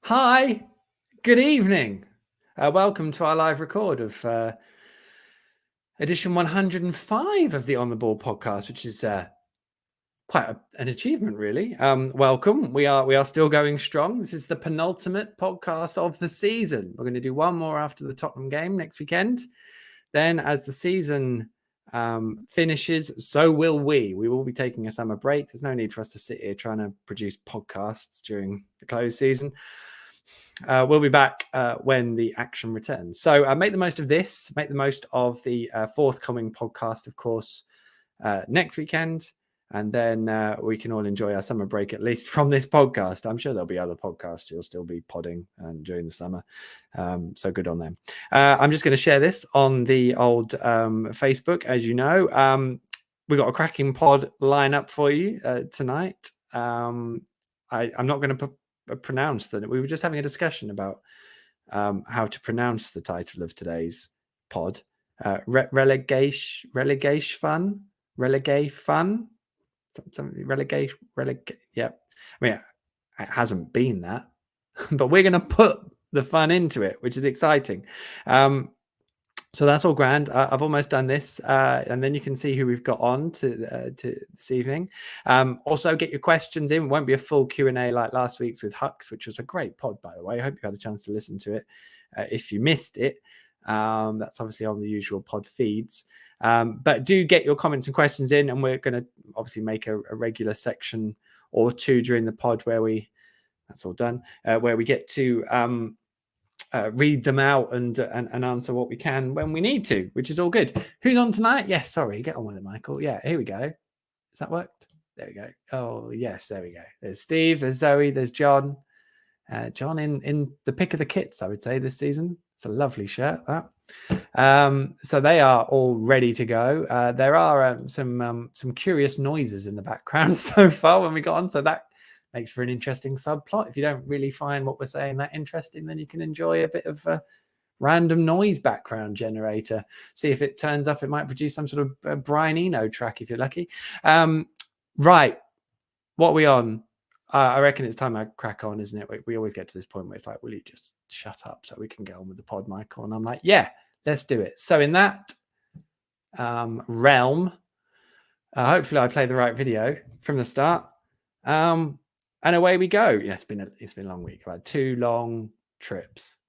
Hi, good evening. Welcome to our live record of edition 105 of the On the Ball podcast, which is quite an achievement, really. Welcome. We are still going strong. This is the penultimate podcast of the season. We're going to do one more after the Tottenham game next weekend. Then, as the season finishes, so will we. We will be taking a summer break. There's no need for us to sit here trying to produce podcasts during the close season. We'll be back when the action returns. So make the most of this. Make the most of the forthcoming podcast, of course, next weekend. And then we can all enjoy our summer break, at least from this podcast. I'm sure there'll be other podcasts who'll still be podding during the summer. So good on them. I'm just going to share this on the old Facebook. As you know, we've got a cracking pod lineup for you tonight. I'm not going to pronounce that. We were just having a discussion about how to pronounce the title of today's pod. relegaFUN. Yeah. I mean, it hasn't been that, but we're going to put the fun into it, which is exciting. So that's all grand. I've almost done this, and then you can see who we've got on to this evening. Also, get your questions in. It won't be a full Q&A like last week's with Hux, which was a great pod, by the way. I hope you had a chance to listen to it. If you missed it, that's obviously on the usual pod feeds. But do get your comments and questions in, and we're going to obviously make a regular section or two during the pod where we get to read them out and answer what we can when we need to, which is all good. Who's on tonight? Yes, sorry, get on with it, Michael. Yeah, here we go. Has that worked? There we go. Oh, yes, there we go. There's Steve, there's Zoe, there's John. John in the pick of the kits, I would say, this season. It's a lovely shirt, that. So they are all ready to go. There are some curious noises in the background so far when we got on, so that makes for an interesting subplot. If you don't really find what we're saying that interesting, then you can enjoy a bit of a random noise background generator. See if it turns up. It might produce some sort of Brian Eno track if you're lucky. Right. What are we on? I reckon it's time I crack on, isn't it? We always get to this point where it's like, will you just shut up so we can get on with the pod, Michael? And I'm like, yeah, let's do it. So in that realm, hopefully I play the right video from the start. And away we go. Yeah, it's been a long week. I've had 2 long trips.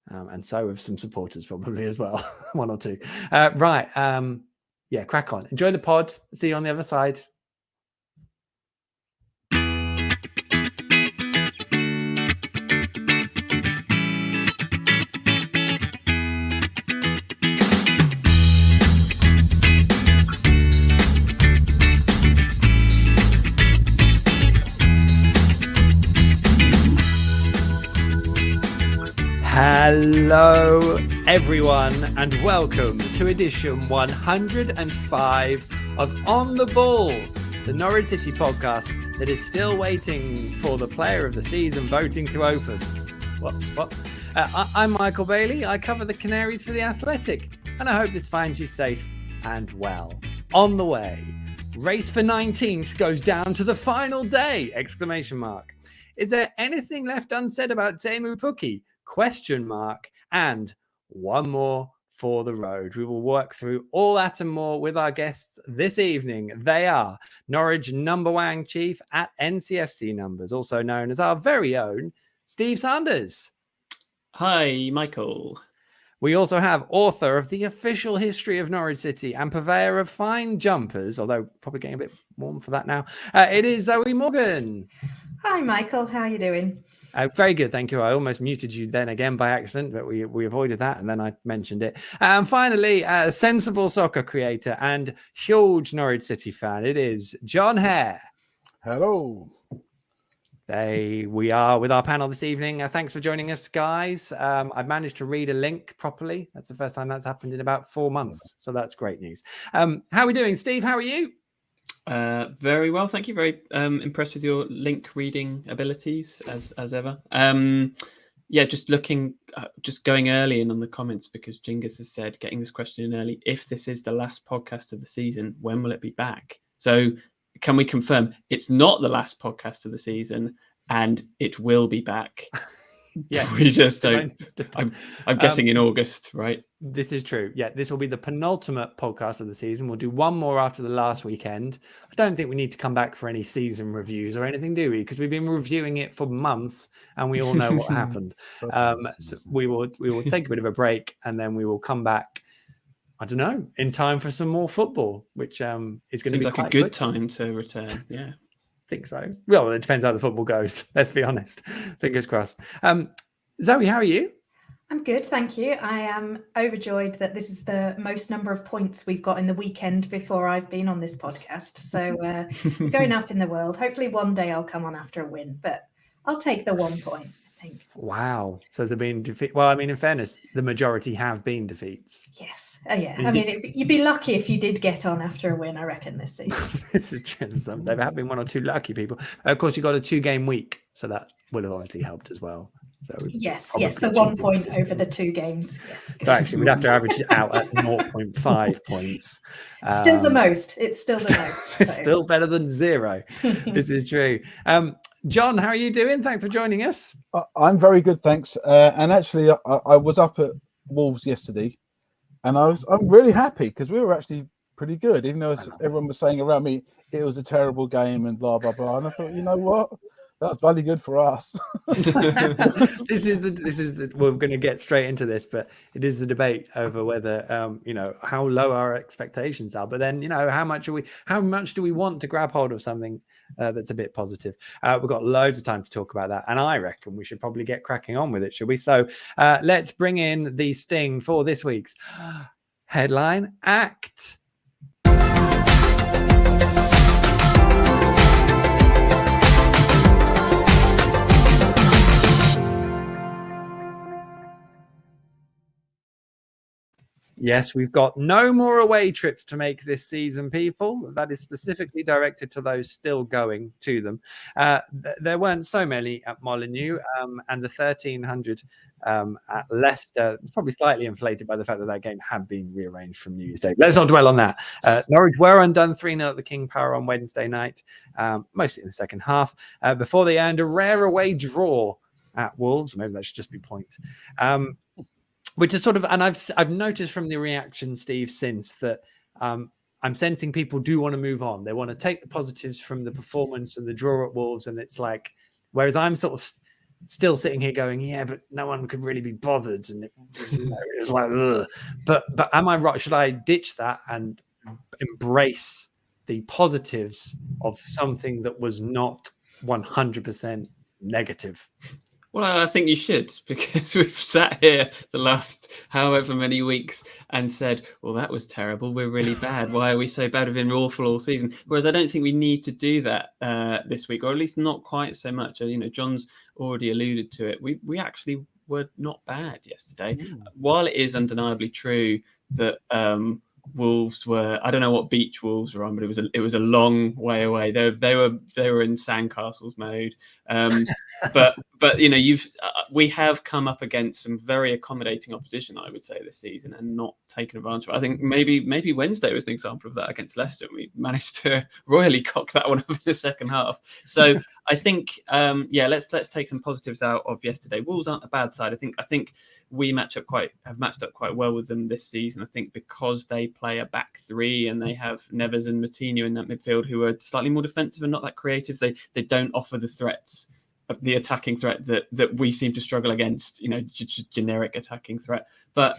And so have some supporters probably as well. 1 or 2. Right. Yeah, crack on. Enjoy the pod. See you on the other side. Hello, everyone, and welcome to edition 105 of On the Ball, the Norwich City podcast that is still waiting for the player of the season voting to open. What? I'm Michael Bailey. I cover the Canaries for The Athletic, and I hope this finds you safe and well. On the way, race for 19th goes down to the final day! ! Is there anything left unsaid about Teemu Pukki? ? And one more for the road. We will work through all that and more with our guests this evening. They are Norwich numberwang chief at NCFC Numbers, also known as our very own Steve Sanders. Hi, Michael. We also have author of The Official History of Norwich City and purveyor of fine jumpers, although probably getting a bit warm for that now. It is Zoe Morgan. Hi, Michael. How are you doing? Very good, thank you. I almost muted you then again by accident, but we avoided that, and then I mentioned it. And finally, a sensible soccer creator and huge Norwich City fan, it is Jon Hare. Hello. We are with our panel this evening. Thanks for joining us, guys. I've managed to read a link properly. That's the first time that's happened in about 4 months, so that's great news. How are we doing, Steve? How are you? Very well, thank you. Very impressed with your link reading abilities as ever. Yeah, just going early in on the comments because Jingus has said, getting this question in early, if this is the last podcast of the season, when will it be back? So can we confirm it's not the last podcast of the season and it will be back Yes, We just divine- don't. I'm guessing in August, right? This is true. Yeah, this will be the penultimate podcast of the season. We'll do one more after the last weekend. I don't think we need to come back for any season reviews or anything, do we? Because we've been reviewing it for months, and we all know what happened. So we will take a bit of a break, and then we will come back. I don't know, in time for some more football, which is going to be Seems like quite a good quick. time to return. Yeah, Think so. Well, it depends how the football goes. Let's be honest. Fingers crossed. Zoe, how are you? I'm good, thank you. I am overjoyed that this is the most number of points we've got in the weekend before I've been on this podcast. So we're going up in the world. Hopefully one day I'll come on after a win, but I'll take the 1 point, I think. Wow. So has there been defeat? Well, I mean, in fairness, the majority have been defeats. Yes. Yeah. I mean, you'd be lucky if you did get on after a win, I reckon, this season. This is true. There have been one or two lucky people. Of course, you got a 2-game week, so that would have obviously helped as well. So yes, the 1 point over the 2 games. Yes. So actually, we'd have to average it out at 0.5 points. Still the most. It's still the most. It's still better than 0. This is true. Jon, how are you doing? Thanks for joining us. I'm very good, thanks. And actually, I was up at Wolves yesterday, and I'm really happy because we were actually pretty good, even though everyone was saying around me it was a terrible game and blah blah blah. And I thought, you know what? That's bloody good for us. This is the we're going to get straight into this, but it is the debate over whether how low our expectations are, but then how much do we want to grab hold of something that's a bit positive. We've got loads of time to talk about that, and I reckon we should probably get cracking on with it, should we? So let's bring in the sting for this week's headline act. Yes, we've got no more away trips to make this season, people. That is specifically directed to those still going to them. There weren't so many at Molineux, and the 1,300 at Leicester was probably slightly inflated by the fact that game had been rearranged from New Year's Day. Let's not dwell on that. Norwich were undone 3-0 at the King Power on Wednesday night, mostly in the second half, before they earned a rare away draw at Wolves. Maybe that should just be point. Which is sort of, and I've noticed from the reaction, Steve, since that I'm sensing people do want to move on. They want to take the positives from the performance and the draw at Wolves, and it's like, whereas I'm sort of still sitting here going, yeah, but no one could really be bothered, and it's like, ugh. But am I right? Should I ditch that and embrace the positives of something that was not 100% negative? Well, I think you should, because we've sat here the last however many weeks and said, well, that was terrible. We're really bad. Why are we so bad? We've been awful all season. Whereas I don't think we need to do that this week, or at least not quite so much. Jon's already alluded to it. We actually were not bad yesterday. While it is undeniably true that Wolves were, I don't know what beach Wolves were on, but it was a long way away. They were in sandcastles mode. But we have come up against some very accommodating opposition, I would say, this season, and not taken advantage of it. I think maybe Wednesday was an example of that against Leicester. We managed to royally cock that one up in the second half. So I think let's take some positives out of yesterday. Wolves aren't a bad side. I think we have matched up quite well with them this season. I think because they play a back three and they have Neves and Moutinho in that midfield who are slightly more defensive and not that creative. They don't offer the threats, the attacking threat that we seem to struggle against. Just generic attacking threat. But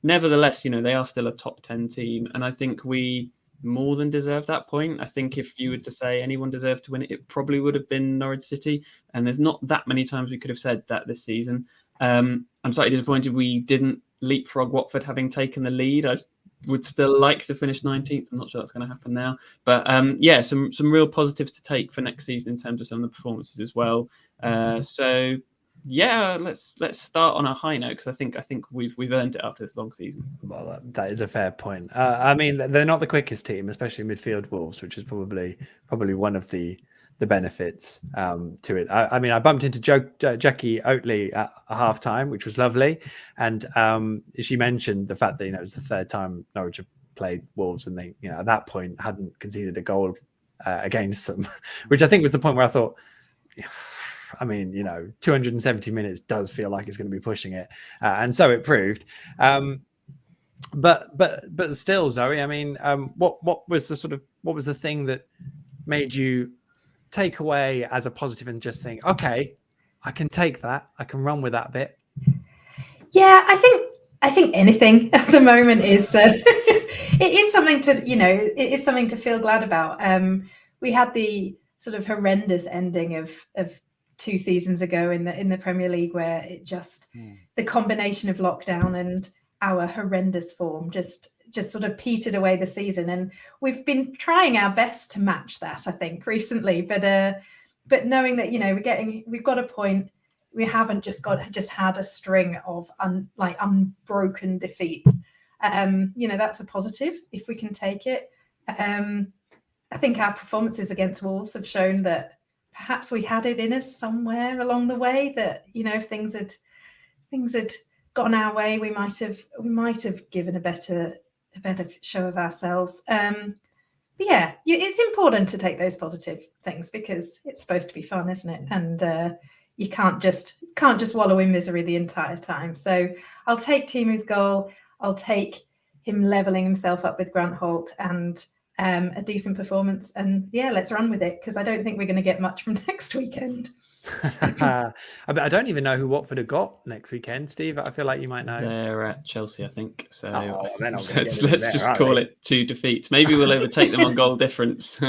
nevertheless, they are still a top 10 team, and I think we more than deserve that point. I think if you were to say anyone deserved to win it, it probably would have been Norwich City. And there's not that many times we could have said that this season. I'm slightly disappointed we didn't leapfrog Watford having taken the lead. I would still like to finish 19th. I'm not sure that's going to happen now. But some real positives to take for next season in terms of some of the performances as well. So yeah, let's start on a high note, because I think we've earned it after this long season. Well, that is a fair point. I mean, they're not the quickest team, especially midfield Wolves, which is probably one of the benefits to it. I mean, I bumped into Jackie Oatley at half time, which was lovely, and she mentioned the fact that it was the third time Norwich have played Wolves, and they at that point hadn't conceded a goal against them, which I think was the point where I thought, I mean, 270 minutes does feel like it's going to be pushing it, and so it proved. But still, Zoe, I mean, what was the thing that made you take away as a positive and just think, okay, I can take that, I can run with that bit? Yeah, I think anything at the moment is it is something to it is something to feel glad about. We had the sort of horrendous ending of 2 seasons ago in the Premier League, where it just the combination of lockdown and our horrendous form just sort of petered away the season, and we've been trying our best to match that, I think, recently. But knowing that we've got a point. We haven't just had a string of unbroken defeats. That's a positive if we can take it. I think our performances against Wolves have shown that perhaps we had it in us somewhere along the way, that if things had gone our way, we might have given a better show of ourselves. But yeah, it's important to take those positive things, because it's supposed to be fun, isn't it? And you can't just wallow in misery the entire time. So I'll take Timu's goal. I'll take him leveling himself up with Grant Holt, and a decent performance. And yeah, let's run with it, because I don't think we're going to get much from next weekend. I don't even know who Watford have got next weekend, Steve. I feel like you might know. They're at Chelsea, I think. So they're not gonna let's get just call it 2 defeats. Maybe we'll overtake them on goal difference.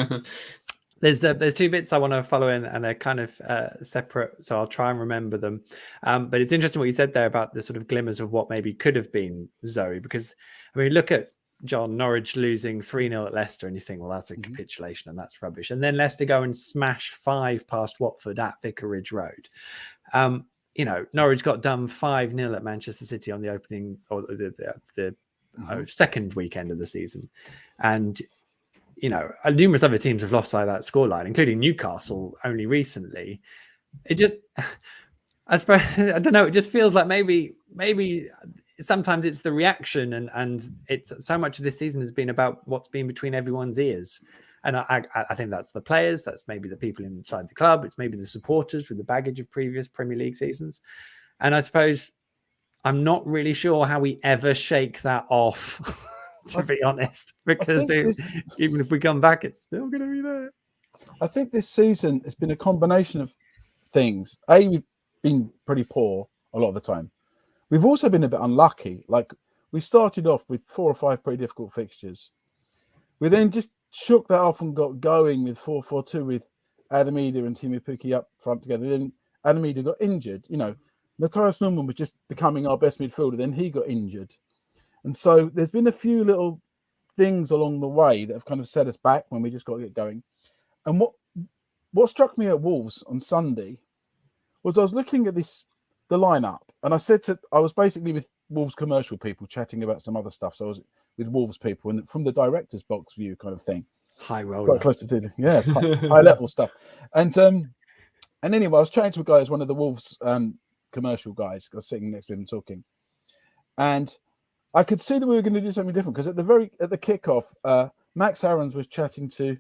There's 2 bits I want to follow in, and they're kind of separate, so I'll try and remember them. But it's interesting what you said there about the sort of glimmers of what maybe could have been, Zoe, because I mean, look at John, Norwich losing 3-0 at Leicester, and you think, well, that's a capitulation and that's rubbish. And then Leicester go and smash 5 past Watford at Vicarage Road. Norwich got done 5-0 at Manchester City on the opening or the second weekend of the season, and numerous other teams have lost by that scoreline, including Newcastle only recently. It just, I suppose, I don't know. It just feels like maybe sometimes it's the reaction, and it's so much of this season has been about what's been between everyone's ears. And I think that's the players, that's maybe the people inside the club, it's maybe the supporters with the baggage of previous Premier League seasons. And I suppose I'm not really sure how we ever shake that off. To be honest, because even if we come back, it's still going to be there. I think this season has been a combination of things. We've been pretty poor a lot of the time. We've also been a bit unlucky. Like, we started off with 4 or 5 pretty difficult fixtures. We then just shook that off and got going with 4-4-2 with Adamida and Timu Pukki up front together. Then Adamida got injured. Matthias Norman was just becoming our best midfielder. Then he got injured. And so there's been a few little things along the way that have kind of set us back when we just got to get going. And what struck me at Wolves on Sunday was I was looking at the lineup, and I was basically with Wolves commercial people chatting about some other stuff. So I was with Wolves people, and from the director's box view kind of thing. High roller. Quite close to it's high level stuff. And anyway, I was chatting to a guy who's one of the Wolves commercial guys. I was sitting next to him talking. And I could see that we were going to do something different, because at the kickoff, Max Aarons was chatting to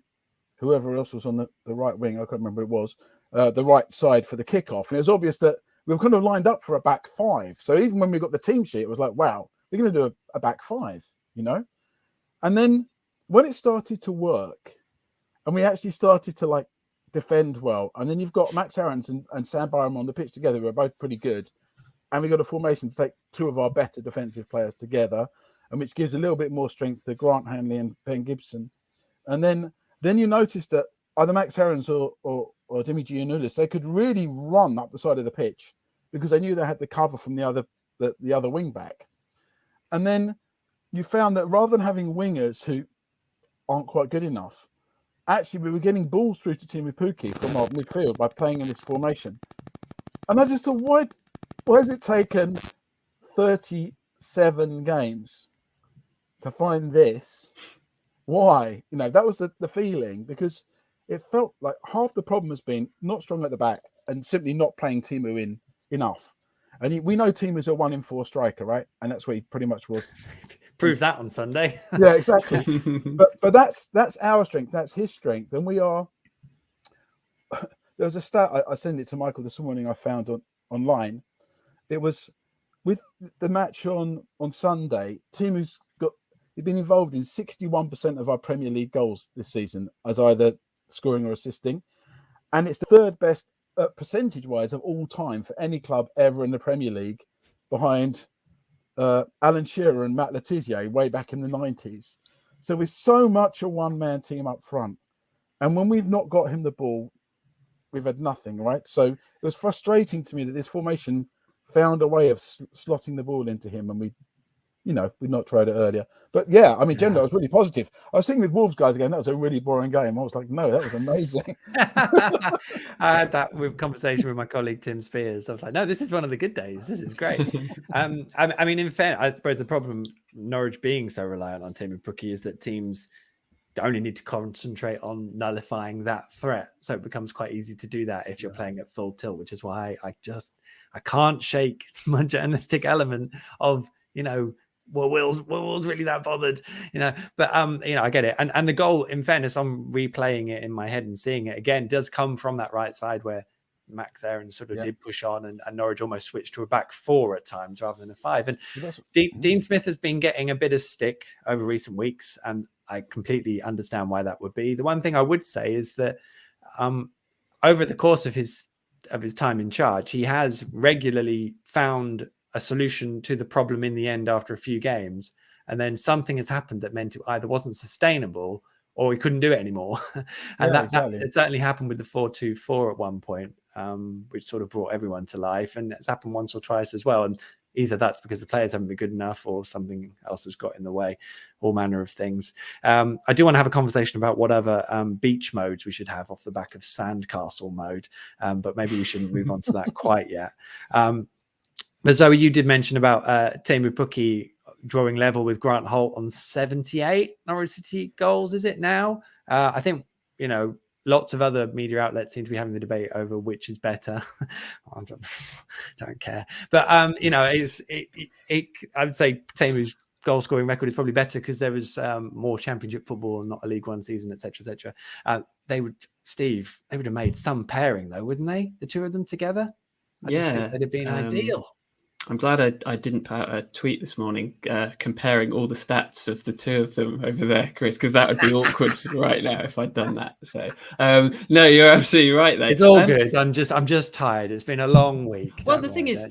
whoever else was on the right wing. I can't remember who it was, the right side for the kickoff. And it was obvious that we were kind of lined up for a back 5. So even when we got the team sheet, it was like, wow, we're going to do a back 5, And then when it started to work, and we actually started to defend well, and then you've got Max Aarons and Sam Byram on the pitch together, who are both pretty good. And we got a formation to take 2 of our better defensive players together, and which gives a little bit more strength to Grant Hanley and Ben Gibson. And then you notice that either Max Aarons or Dimi Giannoulis, they could really run up the side of the pitch, because they knew they had the cover from the other wing back. And then you found that rather than having wingers who aren't quite good enough, actually we were getting balls through to Timu Pukki from our midfield by playing in this formation. And I just thought, why has it taken 37 games to find this? Why? That was the feeling, because it felt like half the problem has been not strong at the back and simply not playing Timu in enough. And we know Timu's a 1 in 4 striker, right? And that's what he pretty much was. Prove that on Sunday. Yeah, exactly. but that's our strength. That's his strength. And we are there was a stat I sent it to Michael this morning. I found online. It was with the match on Sunday. Team who's been involved in 61% of our Premier League goals this season as either scoring or assisting, and it's the third best percentage-wise of all time for any club ever in the Premier League, behind Alan Shearer and Matt Letizia way back in the 90s. So we're so much a one-man team up front, and when we've not got him the ball, we've had nothing, right? So it was frustrating to me that this formation found a way of slotting the ball into him, and we'd not tried it earlier. But yeah, I mean, generally, I was really positive. I was thinking with Wolves guys again, that was a really boring game. I was like, no, that was amazing. I had that conversation with my colleague Tim Spears. I was like, no, this is one of the good days. This is great. I mean, in fairness, I suppose the problem Norwich being so reliant on Teemu Pukki is that teams only need to concentrate on nullifying that threat. So it becomes quite easy to do that if you're playing at full tilt, which is why I can't shake my journalistic element of, were Wolves really that bothered, but I get it. And the goal, in fairness, I'm replaying it in my head and seeing it again, does come from that right side where Max Aarons sort of did push on, and Norwich almost switched to a back four at times rather than a five. And Dean Smith has been getting a bit of stick over recent weeks, and I completely understand why that would be. The one thing I would say is that over the course of his time in charge, he has regularly found a solution to the problem in the end after a few games, and then something has happened that meant it either wasn't sustainable or he couldn't do it anymore. And that it certainly happened with the 4-2-4 at one point, which sort of brought everyone to life, and it's happened once or twice as well. And either that's because the players haven't been good enough or something else has got in the way, all manner of things. I do want to have a conversation about what other beach modes we should have off the back of Sandcastle mode, but maybe we shouldn't move on to that quite yet. But Zoe, you did mention about Teemu Pukki drawing level with Grant Holt on 78 Norwich City goals, is it now? I think, lots of other media outlets seem to be having the debate over which is better. I don't care. But, I would say Teemu's goal scoring record is probably better because there was more Championship football and not a League One season, etc., etc. They would have made some pairing though, wouldn't they? The two of them together? I just think they'd have been ideal. I'm glad I didn't put out a tweet this morning comparing all the stats of the two of them over there, Chris, because that would be awkward right now if I'd done that. So no, you're absolutely right there. It's all good. I'm just tired. It's been a long week. Well, the thing is,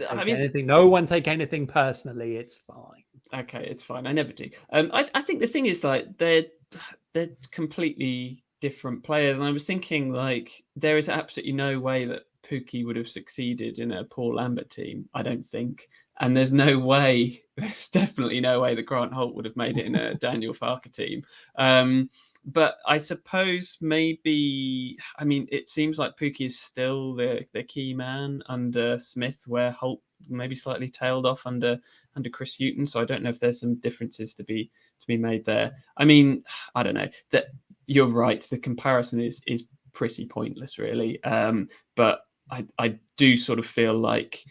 no one take anything personally. It's fine. Okay, it's fine. I never do. I think the thing is, like, they're completely different players, and I was thinking, like, there is absolutely no way that Pukki would have succeeded in a Paul Lambert team, I don't think. And there's definitely no way that Grant Holt would have made it in a Daniel Farke team. But I suppose maybe, it seems like Pukki is still the key man under Smith, where Holt maybe slightly tailed off under Chris Hughton. So I don't know if there's some differences to be made there. I don't know. That you're right. The comparison is pretty pointless, really. But I do sort of feel like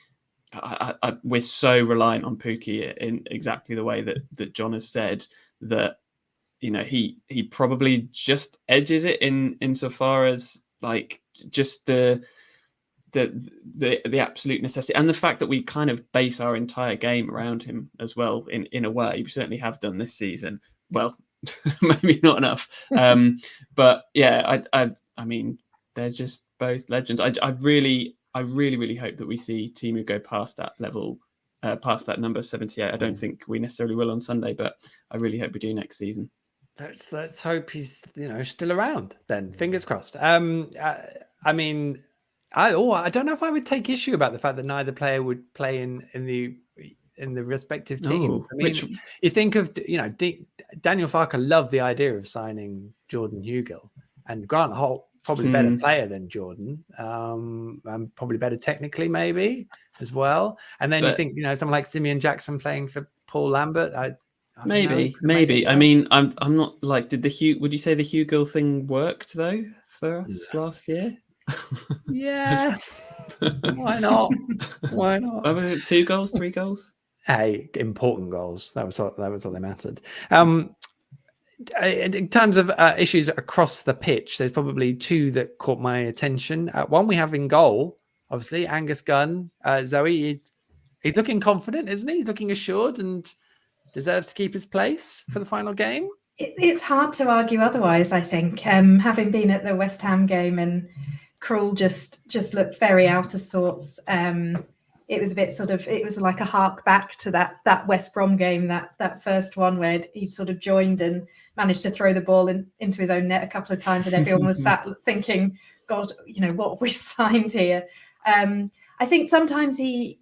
we're so reliant on Pukki in exactly the way that Jon has said, that he probably just edges it insofar as, like, just the absolute necessity, and the fact that we kind of base our entire game around him as well, in a way. We certainly have done this season. Well, maybe not enough. But yeah, I mean, they're just both legends. I really hope that we see Teemu go past that level, past that number 78. I don't think we necessarily will on Sunday, but I really hope we do next season. Let's hope he's still around then. Fingers crossed. I don't know if I would take issue about the fact that neither player would play in the respective teams. You think of Daniel Farke loved the idea of signing Jordan Hugill, and Grant Holt probably better player than Jordan, and probably better technically maybe as well. And then you think someone like Simeon Jackson playing for Paul Lambert. Maybe. I mean, I'm not like, would you say the Hugill thing worked though for us last year? Yeah. Why not? What was it? 2 goals, 3 goals? Hey, important goals. That was all they mattered. In terms of issues across the pitch, there's probably two that caught my attention. One we have in goal, obviously, Angus Gunn. Zoe, he's looking confident, isn't he? He's looking assured and deserves to keep his place for the final game. It's hard to argue otherwise, I think. Having been at the West Ham game, and Krul just looked very out of sorts. It was a bit it was like a hark back to that West Brom game, that first one where he sort of joined and managed to throw the ball into his own net a couple of times, and everyone was sat thinking, God, what have we signed here? I think sometimes he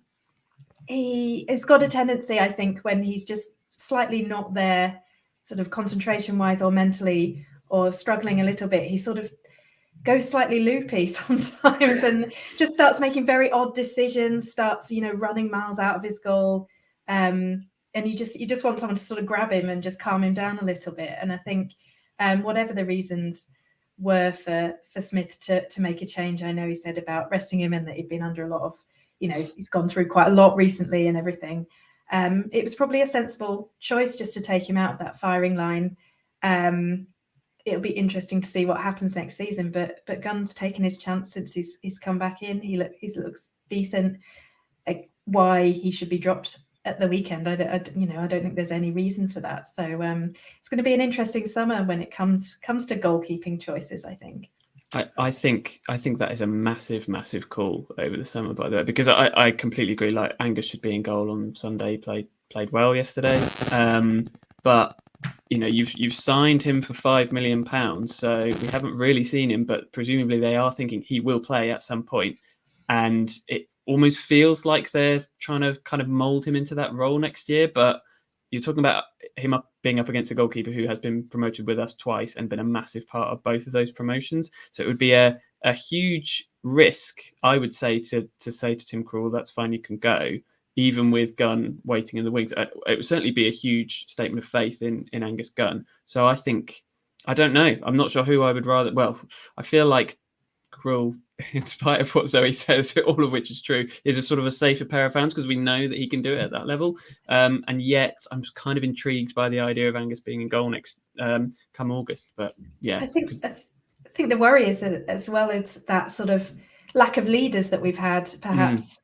has got a tendency, I think, when he's just slightly not there, sort of concentration-wise or mentally, or struggling a little bit, he sort of goes slightly loopy sometimes and just starts making very odd decisions, starts, running miles out of his goal. And you just want someone to sort of grab him and just calm him down a little bit. And I think whatever the reasons were for Smith to make a change, I know he said about resting him and that he'd been under a lot of, he's gone through quite a lot recently and everything. It was probably a sensible choice just to take him out of that firing line. It'll be interesting to see what happens next season, but Gunn's taken his chance since he's come back in. He looks decent. Why he should be dropped at the weekend, I don't think there's any reason for that. So it's going to be an interesting summer when it comes to goalkeeping choices, I think. I think that is a massive call over the summer, by the way, because I completely agree. Like, Angus should be in goal on Sunday. Played well yesterday, but you've signed him for £5 million, so we haven't really seen him. But presumably they are thinking he will play at some point, and it almost feels like they're trying to kind of mold him into that role next year. But you're talking about him being up against a goalkeeper who has been promoted with us twice and been a massive part of both of those promotions. So it would be a huge risk, I would say, to say to Tim Krul, that's fine, you can go, even with Gunn waiting in the wings. It would certainly be a huge statement of faith in Angus Gunn. So I don't know. I'm not sure who I would rather. Well, I feel like Krul, in spite of what Zoe says, all of which is true, is a sort of a safer pair of hands because we know that he can do it at that level. And yet I'm kind of intrigued by the idea of Angus being in goal next come August. But yeah, I think the worry is as well, it's that sort of lack of leaders that we've had, perhaps.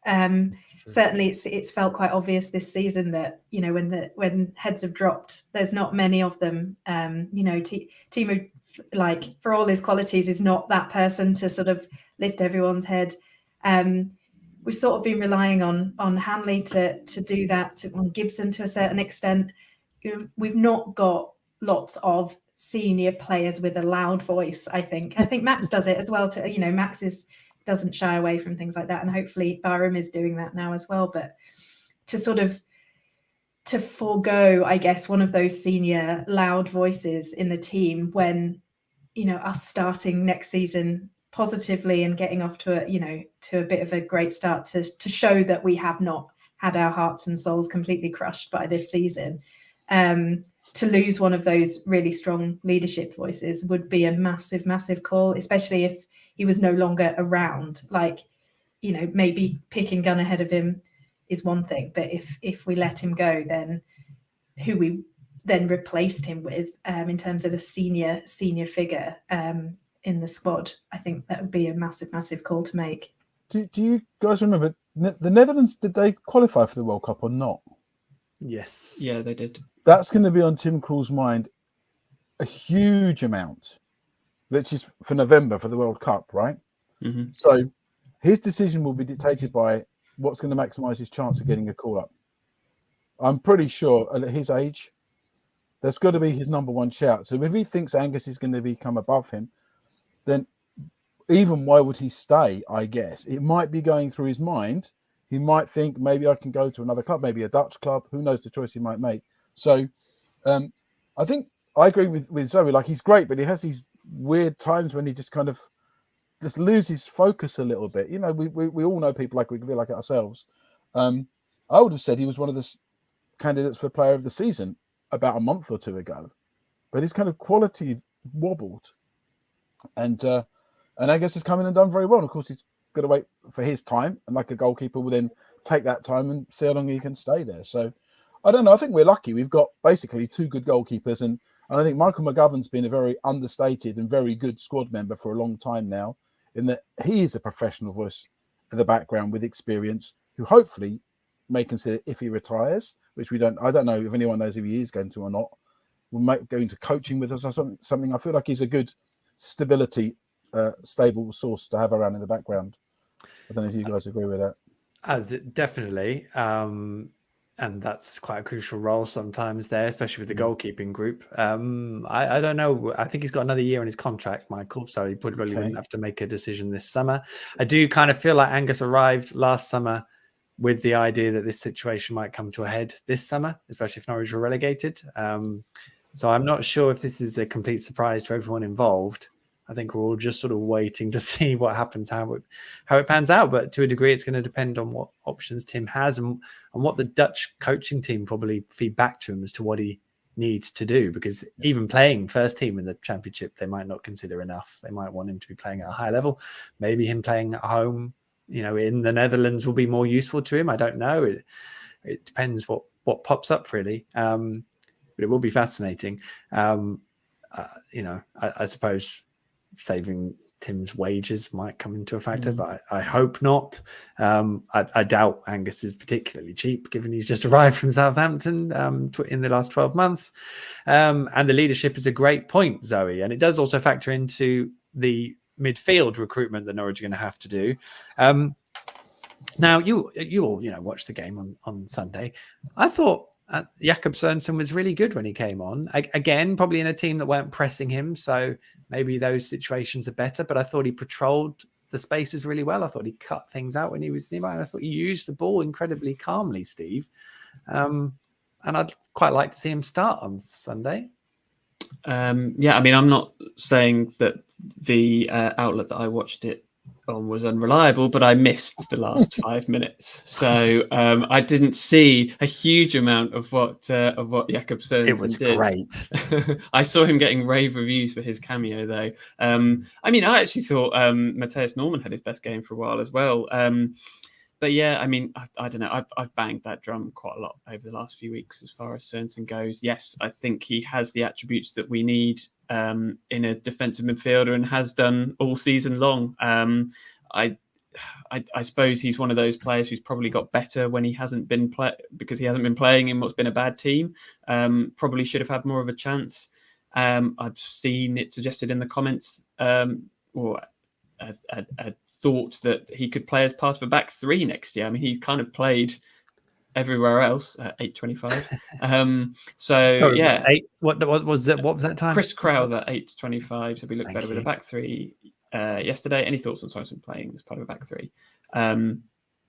Certainly it's felt quite obvious this season that, when heads have dropped, there's not many of them. Timo, like, for all his qualities, is not that person to sort of lift everyone's head. We've sort of been relying on Hanley to do that, on Gibson to a certain extent. We've not got lots of senior players with a loud voice, I think. I think Max does it as well. Max doesn't shy away from things like that, and hopefully Barham is doing that now as well. But to forego, I guess, one of those senior loud voices in the team when, us starting next season positively and getting off to a bit of a great start to show that we have not had our hearts and souls completely crushed by this season. To lose one of those really strong leadership voices would be a massive call, especially if he was no longer around. Like, maybe picking Gunn ahead of him is one thing, but if we let him go, then who we then replaced him with in terms of a senior figure in the squad, I think that would be a massive call to make. Do you guys remember the Netherlands? Did they qualify for the World Cup or not? Yes. Yeah, they did. That's going to be on Tim Krul's mind a huge amount, which is for November for the World Cup, right? Mm-hmm. So his decision will be dictated by what's going to maximise his chance of getting a call up. I'm pretty sure at his age, that's got to be his number one shout. So if he thinks Angus is going to become above him, then even why would he stay, I guess? It might be going through his mind. He might think, maybe I can go to another club, maybe a Dutch club. Who knows the choice he might make? So I think I agree with Zoe. Like, he's great, but he has these weird times when he just kind of just loses focus a little bit. We all know people like we can be like it ourselves. I would have said he was one of the candidates for Player of the Season about a month or two ago, but his kind of quality wobbled, and I guess he's come in and done very well. And of course, he's got to wait for his time, and like a goalkeeper will then take that time and see how long he can stay there. So I don't know. I think we're lucky. We've got basically two good goalkeepers, and And I think Michael McGovern's been a very understated and very good squad member for a long time now, in that he is a professional voice in the background with experience, who hopefully may consider, if he retires, which I don't know if anyone knows if he is going to or not, will go into coaching with us or something. I feel like he's a good stability, stable source to have around in the background. I don't know if you guys agree with that. Definitely. And that's quite a crucial role sometimes there, especially with the goalkeeping group. I don't know. I think he's got another year on his contract, Michael, so he probably wouldn't have to make a decision this summer. I do kind of feel like Angus arrived last summer with the idea that this situation might come to a head this summer, especially if Norwich were relegated. So I'm not sure if this is a complete surprise to everyone involved. I think we're all just sort of waiting to see what happens, how it pans out. But to a degree, it's going to depend on what options Tim has and what the Dutch coaching team probably feed back to him as to what he needs to do. Because even playing first team in the Championship, they might not consider enough. They might want him to be playing at a high level. Maybe him playing at home, in the Netherlands will be more useful to him. I don't know. It depends what pops up really. But it will be fascinating. I suppose saving Tim's wages might come into a factor, but I hope not. I doubt Angus is particularly cheap, given he's just arrived from Southampton in the last 12 months. And the leadership is a great point, Zoe. And it does also factor into the midfield recruitment that Norwich are going to have to do. Now, you all watched the game on Sunday. I thought Jakob Sørensen was really good when he came on. Again, probably in a team that weren't pressing him, so maybe those situations are better. But I thought he patrolled the spaces really well. I thought he cut things out when he was nearby. And I thought he used the ball incredibly calmly, Steve. And I'd quite like to see him start on Sunday. I'm not saying that the outlet that I watched it on was unreliable, but I missed the last 5 minutes, so I didn't see a huge amount of what Jakob Sørensen did. It was great. I saw him getting rave reviews for his cameo, though. I actually thought Matthias Norman had his best game for a while as well. But yeah, I don't know. I've banged that drum quite a lot over the last few weeks as far as Sørensen goes. Yes, I think he has the attributes that we need in a defensive midfielder and has done all season long. I suppose he's one of those players who's probably got better when he hasn't been because he hasn't been playing in what's been a bad team. Probably should have had more of a chance. I've seen it suggested in the comments, or a thought that he could play as part of a back three next year. He kind of played everywhere else at 8.25. Sorry, yeah. What was that time? Chris Crowther 8.25. So we look better with a back three yesterday. Any thoughts on Sørensen playing as part of a back three?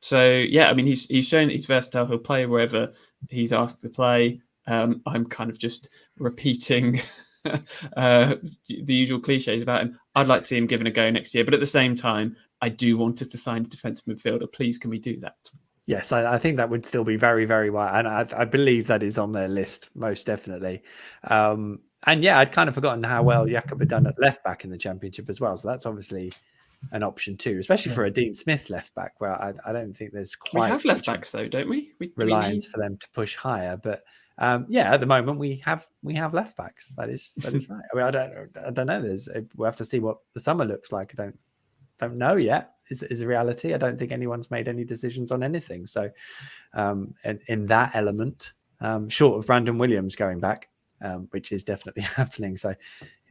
He's shown that he's versatile. He'll play wherever he's asked to play. I'm kind of just repeating the usual cliches about him. I'd like to see him given a go next year, but at the same time, I do want us to sign a defensive midfielder. Please, can we do that? Yes, I think that would still be very, very well. And I believe that is on their list, most definitely. And yeah, I'd kind of forgotten how well Jakob had done at left back in the Championship as well. So that's obviously an option too, especially for a Dean Smith left back, where I don't think there's quite. We have left backs though, don't we? Reliance for them to push higher, but at the moment we have left backs. That is right. I don't know. We'll have to see what the summer looks like. I don't know yet. Is a reality. I don't think anyone's made any decisions on anything. So, in that element, short of Brandon Williams going back, which is definitely happening. So,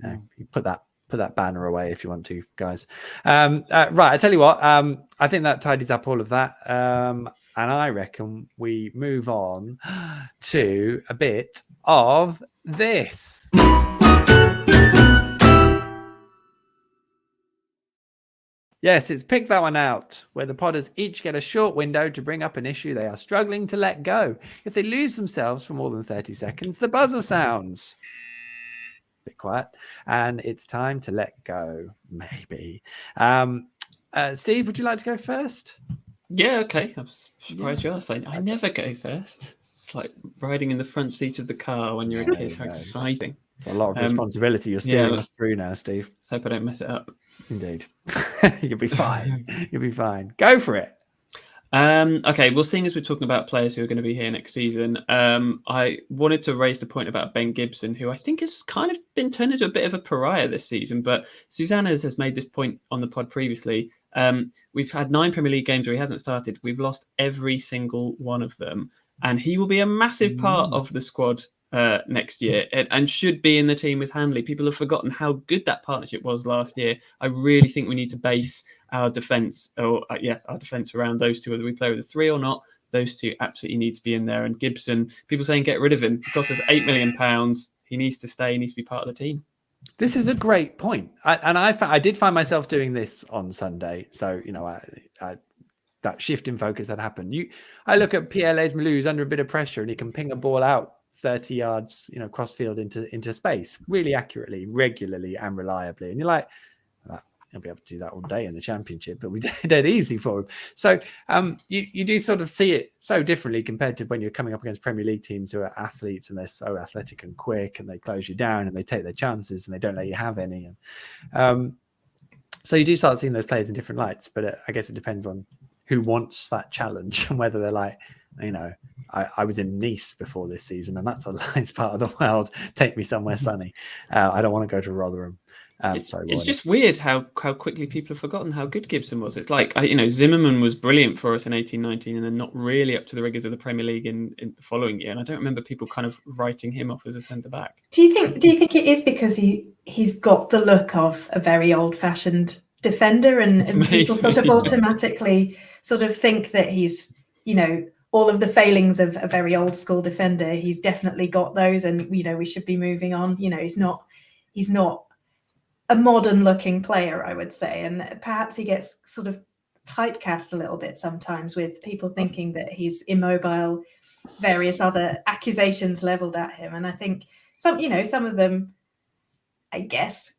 you put that banner away if you want to, guys. Right. I tell you what. I think that tidies up all of that. And I reckon we move on to a bit of this. Yes, it's Pick That One Out, where the podders each get a short window to bring up an issue they are struggling to let go. If they lose themselves for more than 30 seconds, the buzzer sounds. Bit quiet. And it's time to let go, maybe. Steve, would you like to go first? Yeah, okay. I'm surprised you asked. I never go first. It's like riding in the front seat of the car when you're a kid. How exciting. It's a lot of responsibility you're steering us through now, Steve. Let's hope I don't mess it up. Indeed. You'll be fine. You'll be fine. Go for it. Okay, well, seeing as we're talking about players who are going to be here next season, I wanted to raise the point about Ben Gibson, who I think has kind of been turned into a bit of a pariah this season. But Susanna has made this point on the pod previously. We've had 9 Premier League games where he hasn't started. We've lost every single one of them. And he will be a massive part of the squad next year and should be in the team with Hanley. People have forgotten how good that partnership was last year. I really think we need to base our defence around those two, whether we play with a 3 or not. Those two absolutely need to be in there. And Gibson, people saying get rid of him. He costs us £8 million. He needs to stay. He needs to be part of the team. This is a great point. I did find myself doing this on Sunday. So, that shift in focus that happened. I look at Pierre Lesmelou, who's under a bit of pressure, and he can ping a ball out 30 yards, cross field into space really accurately, regularly, and reliably. And you're like, he'll be able to do that all day in the Championship, but we did it easy for him. So you do sort of see it so differently compared to when you're coming up against Premier League teams who are athletes and they're so athletic and quick and they close you down and they take their chances and they don't let you have any. And so you do start seeing those players in different lights, but I guess it depends on who wants that challenge and whether they're like, I was in Nice before this season and that's a nice part of the world. Take me somewhere sunny. I don't want to go to Rotherham. It's just weird how quickly people have forgotten how good Gibson was. It's like, Zimmerman was brilliant for us in 18-19 and then not really up to the rigors of the Premier League in the following year. And I don't remember people kind of writing him off as a centre-back. Do you think it is because he's got the look of a very old-fashioned defender and people sort of automatically sort of think that he's, all of the failings of a very old school defender, he's definitely got those and, we should be moving on. He's not a modern looking player, I would say. And perhaps he gets sort of typecast a little bit sometimes with people thinking that he's immobile, various other accusations leveled at him. And I think some of them, I guess,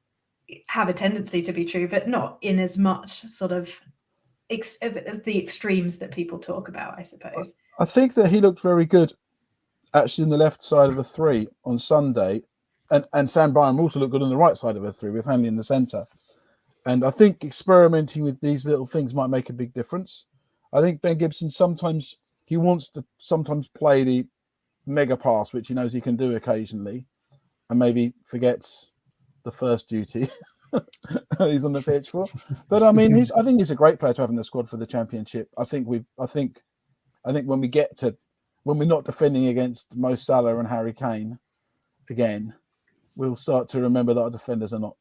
have a tendency to be true, but not in as much sort of the extremes that people talk about, I suppose. I think that he looked very good actually in the left side of a 3 on Sunday. And Sam Bryan also looked good on the right side of a 3 with Hanley in the centre. And I think experimenting with these little things might make a big difference. I think Ben Gibson sometimes wants to play the mega pass, which he knows he can do occasionally, and maybe forgets the first duty he's on the pitch for. But I mean, I think he's a great player to have in the squad for the Championship. I think when we're not defending against Mo Salah and Harry Kane again, we'll start to remember that our defenders are not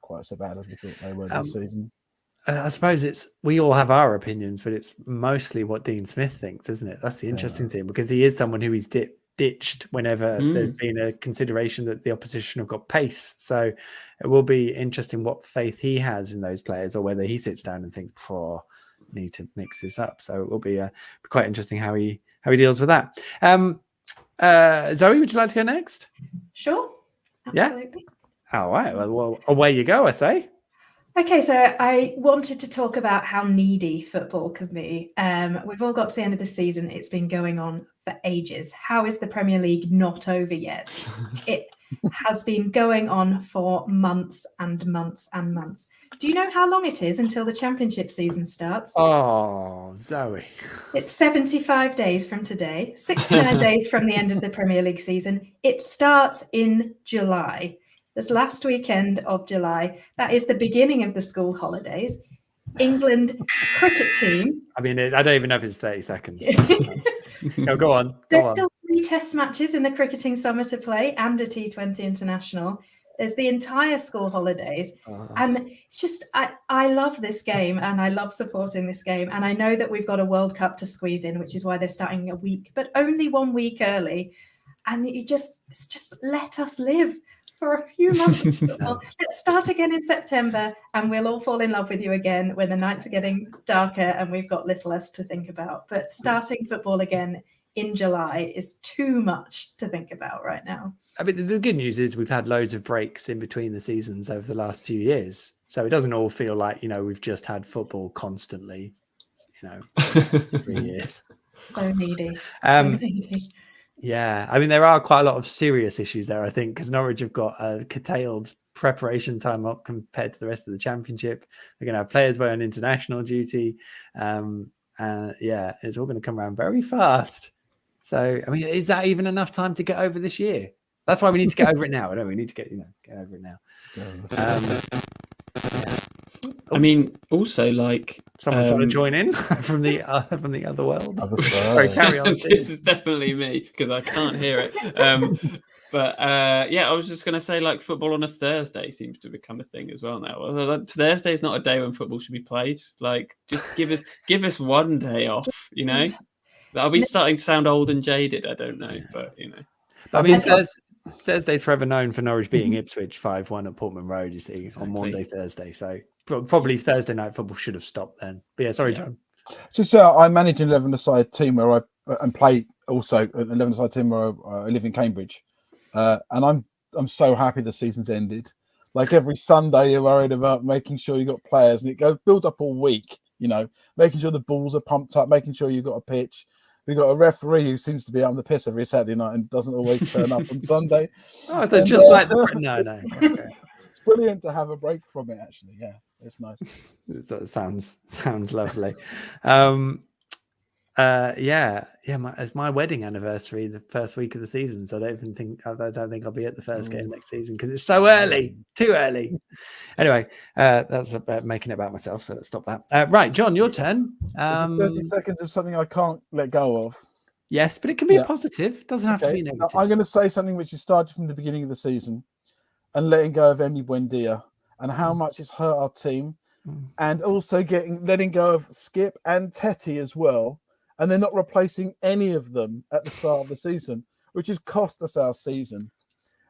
quite so bad as we thought they were this season. I suppose we all have our opinions, but it's mostly what Dean Smith thinks, isn't it? That's the interesting thing, because he is someone who he's ditched whenever there's been a consideration that the opposition have got pace. So it will be interesting what faith he has in those players, or whether he sits down and thinks, need to mix this up. So it will be quite interesting how he deals with that. Zoe, would you like to go next? Sure. Absolutely. Yeah. All right. Well, away you go, I say. Okay, so I wanted to talk about how needy football can be. We've all got to the end of the season. It's been going on for ages. How is the Premier League not over yet? It has been going on for months and months and months. Do you know how long it is until the Championship season starts? Oh, Zoe. It's 75 days from today, 69 days from the end of the Premier League season. It starts in July. This last weekend of July, that is the beginning of the school holidays. England cricket team. I mean, I don't even know if it's 30 seconds. No, go on. There's still 3 test matches in the cricketing summer to play and a T20 international. There's the entire school holidays. And it's just, I love this game and I love supporting this game. And I know that we've got a World Cup to squeeze in, which is why they're starting a week, but only 1 week early. And you just let us live for a few months. Let's start again in September and we'll all fall in love with you again when the nights are getting darker and we've got little less to think about. But starting football again in July is too much to think about right now. I mean, the good news is we've had loads of breaks in between the seasons over the last few years. So it doesn't all feel like, we've just had football constantly, 3 years. So needy. Yeah, I mean, there are quite a lot of serious issues there, I think, because Norwich have got a curtailed preparation time up compared to the rest of the Championship. They're going to have players away on international duty. Yeah, it's all going to come around very fast. So, I mean, is that even enough time to get over this year? That's why we need to get over it now. I know we need to get over it now. Yeah. I mean, also like Someone's trying to join in from the other world. Sorry, carry on. This is definitely me because I can't hear it. But I was just going to say, like, football on a Thursday seems to become a thing as well now. Although Thursday is not a day when football should be played. Like, just give us one day off. You know, are we starting to sound old and jaded? I don't know, but you know. But I mean, Thursday's forever known for Norwich beating Ipswich 5-1 at Portman Road, you see, on Monday, Thursday. So probably Thursday night football should have stopped then. But yeah, sorry, John. Just I manage an 11-a-side team where I play also an 11-a-side team where I live in Cambridge. And I'm so happy the season's ended. Like every Sunday you're worried about making sure you got players, and it builds up all week, you know, making sure the balls are pumped up, making sure you've got a pitch. We've got a referee who seems to be out on the piss every Saturday night and doesn't always turn up on Sunday. Oh, so just like the no. Okay. It's brilliant to have a break from it. Actually, yeah, it's nice. That sounds lovely. It's my wedding anniversary, the first week of the season. So I don't think I'll be at the first game next season because it's so early, too early. Anyway, that's about making it about myself. So let's stop that. Right, John, your turn. 30 seconds of something I can't let go of. Yes, but it can be a positive. Doesn't have to be negative. I'm going to say something which has started from the beginning of the season, and letting go of Emi Buendia and how much it's hurt our team, and also letting go of Skip and Tetty as well. And they're not replacing any of them at the start of the season, which has cost us our season.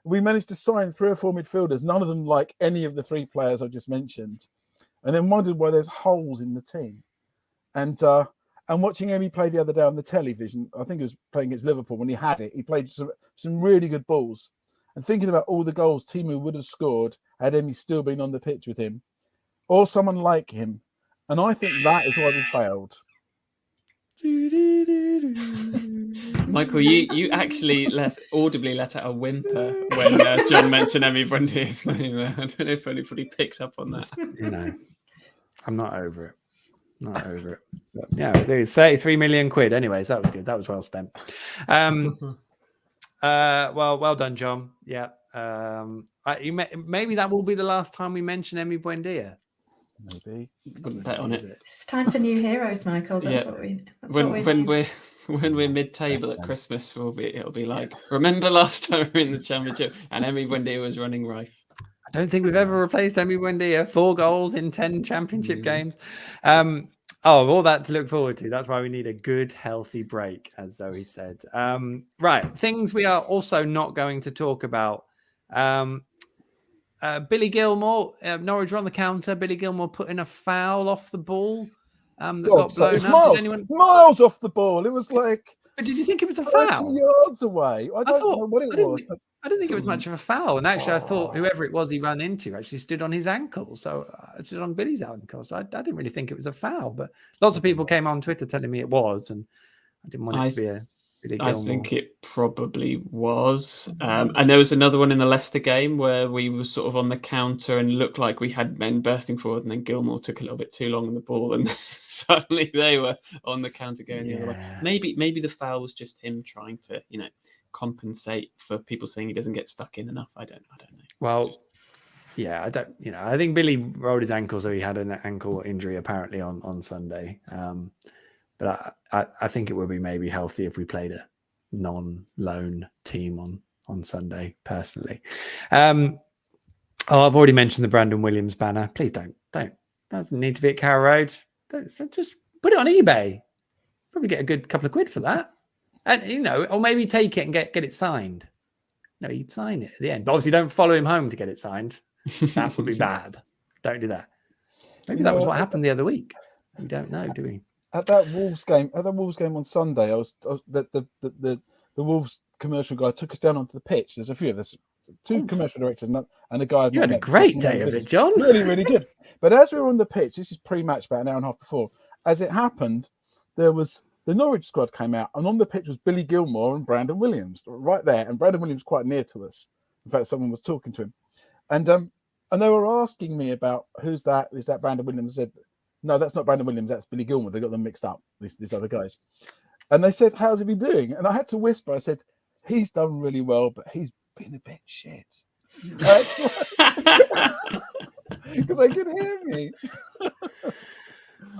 We managed to sign 3 or 4 midfielders, none of them like any of the 3 players I just mentioned, and then wondered why there's holes in the team. And watching Emi play the other day on the television, I think he was playing against Liverpool when he had it. He played some really good balls. And thinking about all the goals Timu would have scored had Emi still been on the pitch with him, or someone like him. And I think that is why we failed. Michael, you actually audibly let out a whimper when John mentioned Emi Buendia's name there. I don't know if anybody picks up on that. You know, I'm not over it. But yeah, 33 million quid. Anyways, that was good. That was well spent. Well done, John. Yeah. Maybe that will be the last time we mention Emi Buendia. Maybe. Wouldn't bet on it. It's time for new heroes, Michael. When we're mid-table at Christmas, it'll be like, remember last time we were in the Championship and Emi Buendia was running rife. I don't think we've ever replaced Emi Buendia. 4 goals in 10 Championship games. All that to look forward to. That's why we need a good, healthy break, as Zoe said. Right, things we are also not going to talk about. Billy Gilmore, Norwich were on the counter. Billy Gilmore put in a foul off the ball that got blown up. Miles off the ball. It was like. But did you think it was a foul? 30 yards away. I don't know what it was. I didn't think it was much of a foul. And actually, I thought whoever it was he ran into actually stood on his ankle. So I stood on Billy's ankle. So I didn't really think it was a foul. But lots of people came on Twitter telling me it was. And I didn't want it to be a Billy Gilmore. I think it probably was. And there was another one in the Leicester game where we were sort of on the counter and looked like we had men bursting forward. And then Gilmore took a little bit too long on the ball. And suddenly they were on the counter going the other way. Maybe the foul was just him trying to, compensate for people saying he doesn't get stuck in enough. I don't know. Well, I don't. I think Billy rolled his ankle, so he had an ankle injury apparently on Sunday. But I think it would be maybe healthy if we played a non-loan team on Sunday. Personally, I've already mentioned the Brandon Williams banner. Please don't. Doesn't need to be at Carrow Road. Just put it on eBay. Probably get a good couple of quid for that. And, or maybe take it and get it signed. No, you'd sign it at the end. But obviously don't follow him home to get it signed. That would be bad. Don't do that. Maybe that was what happened the other week. We don't know, do we? At that Wolves game on Sunday, the Wolves commercial guy took us down onto the pitch. There's a few of us, 2 commercial directors and a guy. You had a great day of it, John. Really, really good. But as we were on the pitch, this is pre-match, about an hour and a half before, as it happened, there was the Norwich squad came out, and on the pitch was Billy Gilmore and Brandon Williams right there. And Brandon Williams quite near to us. In fact, someone was talking to him, and they were asking me about who's that? Is that Brandon Williams? I said, no, that's not Brandon Williams. That's Billy Gilmour. They got them mixed up. These other guys. And they said, "How's he been doing?" And I had to whisper. I said, "He's done really well, but he's been a bit shit." Because they could hear me.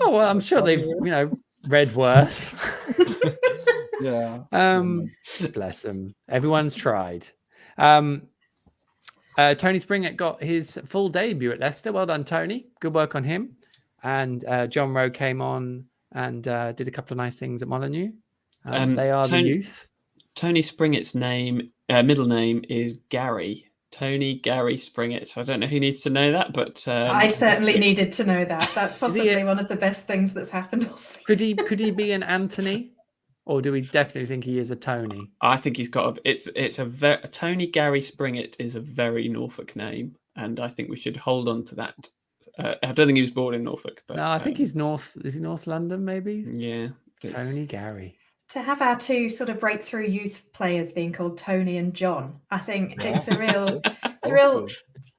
Oh well, I'm sure they've read worse. Yeah. Bless them. Everyone's tried. Tony Springett got his full debut at Leicester. Well done, Tony. Good work on him. And John Rowe came on and did a couple of nice things at Molineux. They are the youth. Tony Springett's middle name is Gary. Tony Gary Springett. So I don't know who needs to know that, but I certainly needed to know that. That's possibly one of the best things that's happened all season. Could he be an Anthony, or do we definitely think he is a Tony? I think he's got a Tony Gary Springett is a very Norfolk name, and I think we should hold on to that. I don't think he was born in Norfolk, but no, I think he's North. Is he North London? Maybe. Yeah, Tony Gary. To have our two sort of breakthrough youth players being called Tony and John, I think it's a real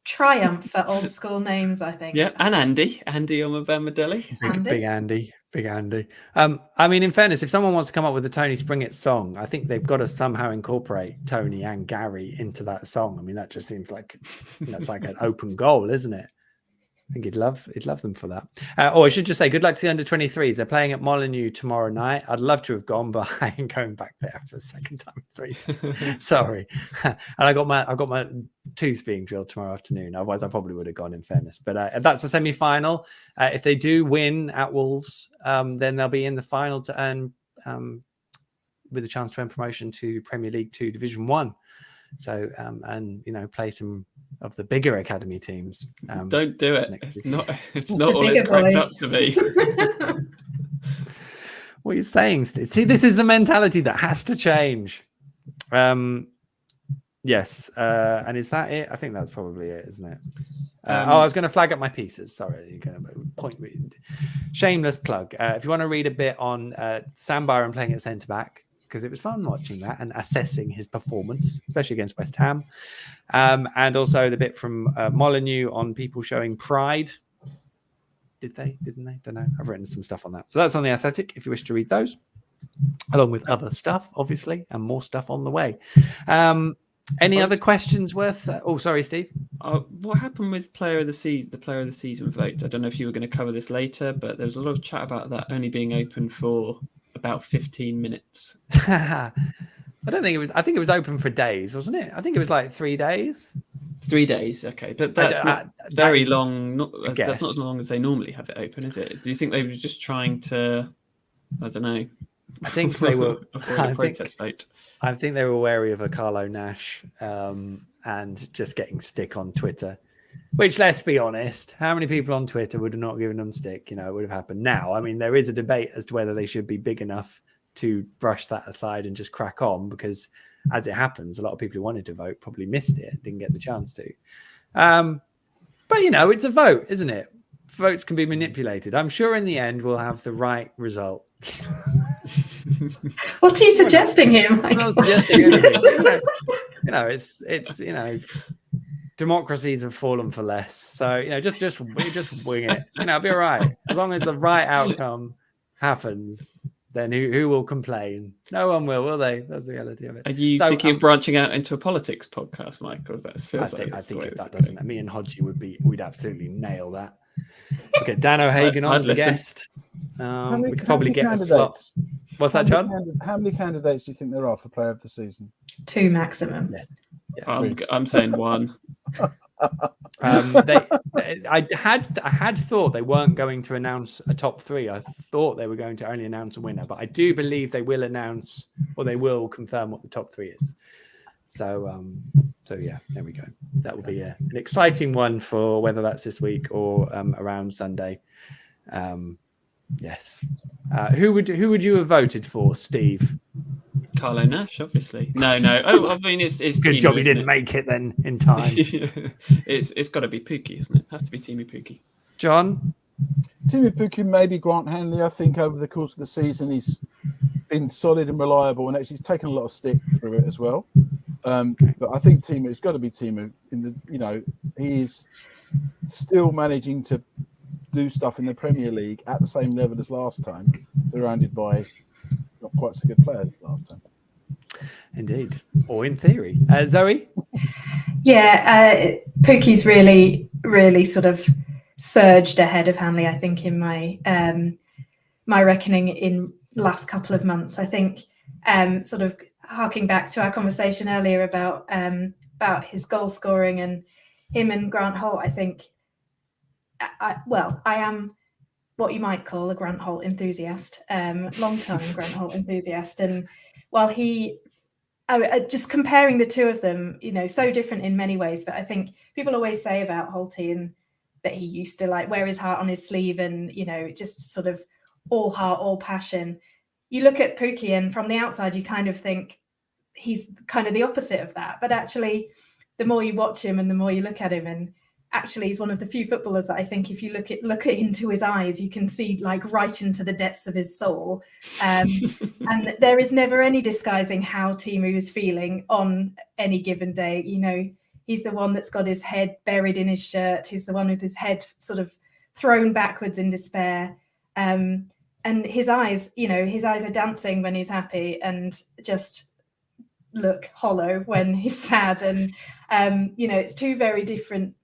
triumph for old school names, I think. Yeah, and Andy on Madelli. Big Andy. I mean, in fairness, if someone wants to come up with a Tony Springett song, I think they've got to somehow incorporate Tony and Gary into that song. I mean, that just seems like it's like an open goal, isn't it? I think he'd love them for that. I should just say, good luck to the under-23s. They're playing at Molineux tomorrow night. I'd love to have gone, but I ain't going back there for the second time in 3 days. Sorry. And I've got my tooth being drilled tomorrow afternoon. Otherwise, I probably would have gone, in fairness. But that's a semi-final. If they do win at Wolves, then they'll be in the final to earn with a chance to earn promotion to Premier League 2 Division 1. So and play some of the bigger academy teams. Don't do it. It's not all it's cracked up to be. What are you saying, Steve? See, this is the mentality that has to change. Yes. And is that it? I think that's probably it, isn't it? I was going to flag up my pieces. Sorry, you're going to point me. Shameless plug. If you want to read a bit on Sam Byron playing at centre back, because it was fun watching that and assessing his performance, especially against West Ham. And also the bit from Molineux on people showing pride. Did they? Didn't they? Don't know. I've written some stuff on that. So that's on The Athletic if you wish to read those, along with other stuff, obviously, and more stuff on the way. Any other questions worth? Sorry, Steve. What happened with player of the season vote? I don't know if you were going to cover this later, but there was a lot of chat about that only being open for about 15 minutes. I don't think it was. I think it was open for days, wasn't it? I think it was like 3 days. 3 days, okay, but that's not very long. That's not as long as they normally have it open, is it? Do you think they were just trying to? I don't know. I think they were. Avoid a protest vote. I think they were wary of a Carlo Nash and just getting stick on Twitter. Which, let's be honest, how many people on Twitter would have not given them stick? It would have happened now. I mean, there is a debate as to whether they should be big enough to brush that aside and just crack on, because as it happens, a lot of people who wanted to vote probably missed it, didn't get the chance to. But, it's a vote, isn't it? Votes can be manipulated. I'm sure in the end we'll have the right result. What are you suggesting here, Mike? I'm not suggesting anything. It's democracies have fallen for less. So, just wing it. It'll be all right. As long as the right outcome happens, then who will complain? No one will they? That's the reality of it. Are you thinking of branching out into a politics podcast, Michael? I think if that doesn't, me and Hodgie we'd absolutely nail that. We'll get Dan O'Hagan on as a guest. We could probably get a slot. What's that, John? How many candidates do you think there are for player of the season? 2 maximum. Yes. Yeah. I'm saying 1. I had thought they weren't going to announce a top 3. I thought they were going to only announce a winner, but I do believe they will announce, or they will confirm what the top 3 is. So yeah, there we go. That will be an exciting one for whether that's this week or around Sunday. Yes. Who would you have voted for, Steve? Carlo Nash, obviously. No. Oh, I mean, it's good Timu, job he didn't make it then in time. It's got to be Pukki, isn't it? Has to be Timu Pukki. John? Timu Pukki, maybe Grant Hanley. I think over the course of the season he's been solid and reliable, and actually he's taken a lot of stick through it as well. But I think Timu's got to be Timu. He's still managing to do stuff in the Premier League at the same level as last time, surrounded by not quite so good players as last time. Indeed, or in theory. Zoe? Yeah, Pookie's really sort of surged ahead of Hanley, I think, in my my reckoning in last couple of months. I think sort of harking back to our conversation earlier about his goal scoring and him and Grant Holt, I think, I am what you might call a Grant Holt enthusiast, long-time Grant Holt enthusiast. And while just comparing the two of them, so different in many ways, but I think people always say about Holty and that he used to like wear his heart on his sleeve and, just sort of all heart, all passion. You look at Pookie and from the outside, you kind of think he's kind of the opposite of that. But actually, the more you watch him and the more you look at him, and actually he's one of the few footballers that I think if you look into his eyes, you can see like right into the depths of his soul. And there is never any disguising how Teemu is feeling on any given day. He's the one that's got his head buried in his shirt. He's the one with his head sort of thrown backwards in despair. And his eyes are dancing when he's happy and just look hollow when he's sad. And, it's two very different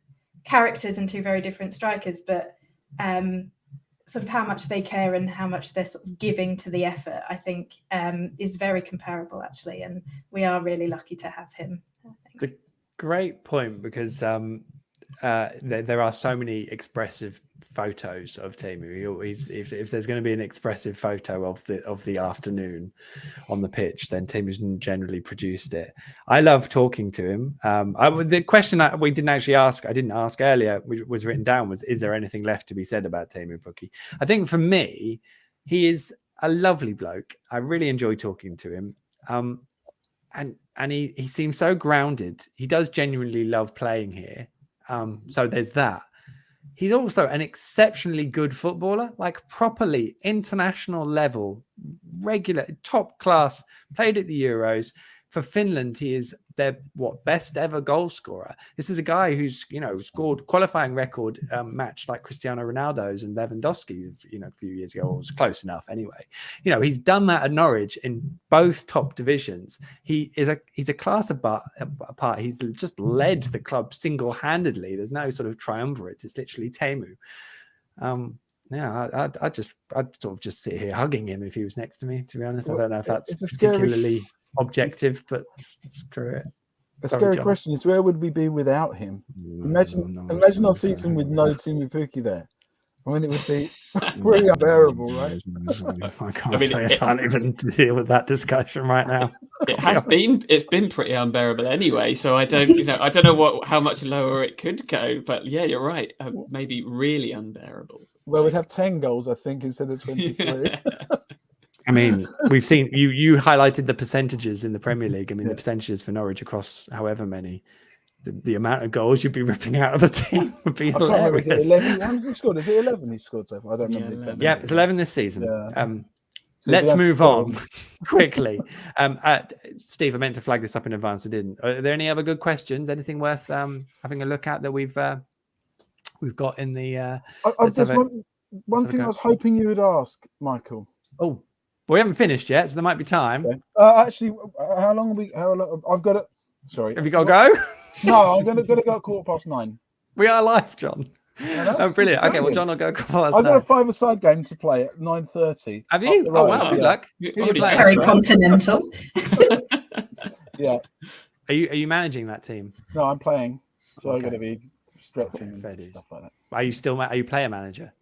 characters and two very different strikers, but sort of how much they care and how much they're sort of giving to the effort, I think, is very comparable, actually. And we are really lucky to have him. It's a great point because there are so many expressive photos of Teemu. If there's going to be an expressive photo of the afternoon on the pitch, then Teemu's generally produced it. I love talking to him. The question we didn't actually ask, I didn't ask earlier, which was written down, was: is there anything left to be said about Teemu Pukki? I think for me, he is a lovely bloke. I really enjoy talking to him. And he seems so grounded. He does genuinely love playing here. So there's that. He's also an exceptionally good footballer, like properly international level, regular, top class, played at the Euros. For Finland, he is their best ever goal scorer. This is a guy who's scored qualifying record match like Cristiano Ronaldo's and Lewandowski's a few years ago, or was close enough anyway. He's done that at Norwich in both top divisions. He's a class apart. He's just led the club single-handedly. There's no sort of triumvirate. It's literally Teemu. I'd sort of just sit here hugging him if he was next to me, to be honest. I don't know if that's particularly objective, but screw it. A scary question is, where would we be without him? Imagine our season with no Teemu Pukki there. I mean, it would be pretty unbearable, right? I can't even deal with that discussion right now. It's been pretty unbearable anyway. So I don't know how much lower it could go. But yeah, you're right. Maybe really unbearable. Well, we'd have 10 goals, I think, instead of 23. I mean, we've seen you highlighted the percentages in the Premier League. I mean, the percentages for Norwich across however many, the amount of goals you'd be ripping out of the team would be hilarious. Is it 11? How many he scored? Is it 11 he scored so far? I don't remember. Yeah, it's 11 this season. Yeah. Let's move on quickly. Steve, I meant to flag this up in advance. I didn't. Are there any other good questions? Anything worth having a look at that we've got in the? One thing I was hoping you would ask, Michael. Oh. We haven't finished yet, so there might be time. Okay. Actually, how long? I've got it. Sorry. Have you got to go? No, I'm going to go at 9:15. We are live, John. Oh, brilliant. Okay, well, John will go. I've got a five-a-side game to play at 9:30. Have you? Oh, wow. Good luck. Very continental. Yeah. Are you managing that team? No, I'm playing. So I'm going to be stretching and stuff like that. Are you player manager?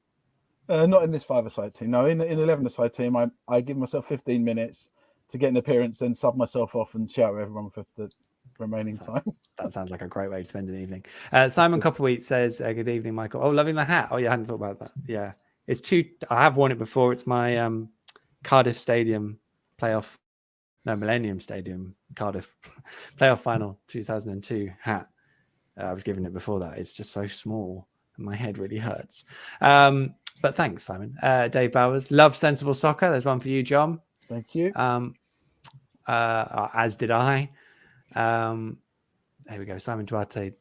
Not in this five-a-side team. No, in the 11-a-side team, I give myself 15 minutes to get an appearance, then sub myself off and shout at everyone for the remaining time. That sounds like a great way to spend an evening. Simon Copperwheat says, good evening, Michael. Oh, loving the hat. Oh, yeah, I hadn't thought about that. Yeah. I have worn it before. It's my Cardiff Stadium playoff, no, Millennium Stadium, Cardiff playoff final 2002 hat. I was given it before that. It's just so small and my head really hurts. But thanks, Simon. Dave Bowers, love sensible soccer. There's one for you, John. Thank you. As did I. There we go. Simon Duarte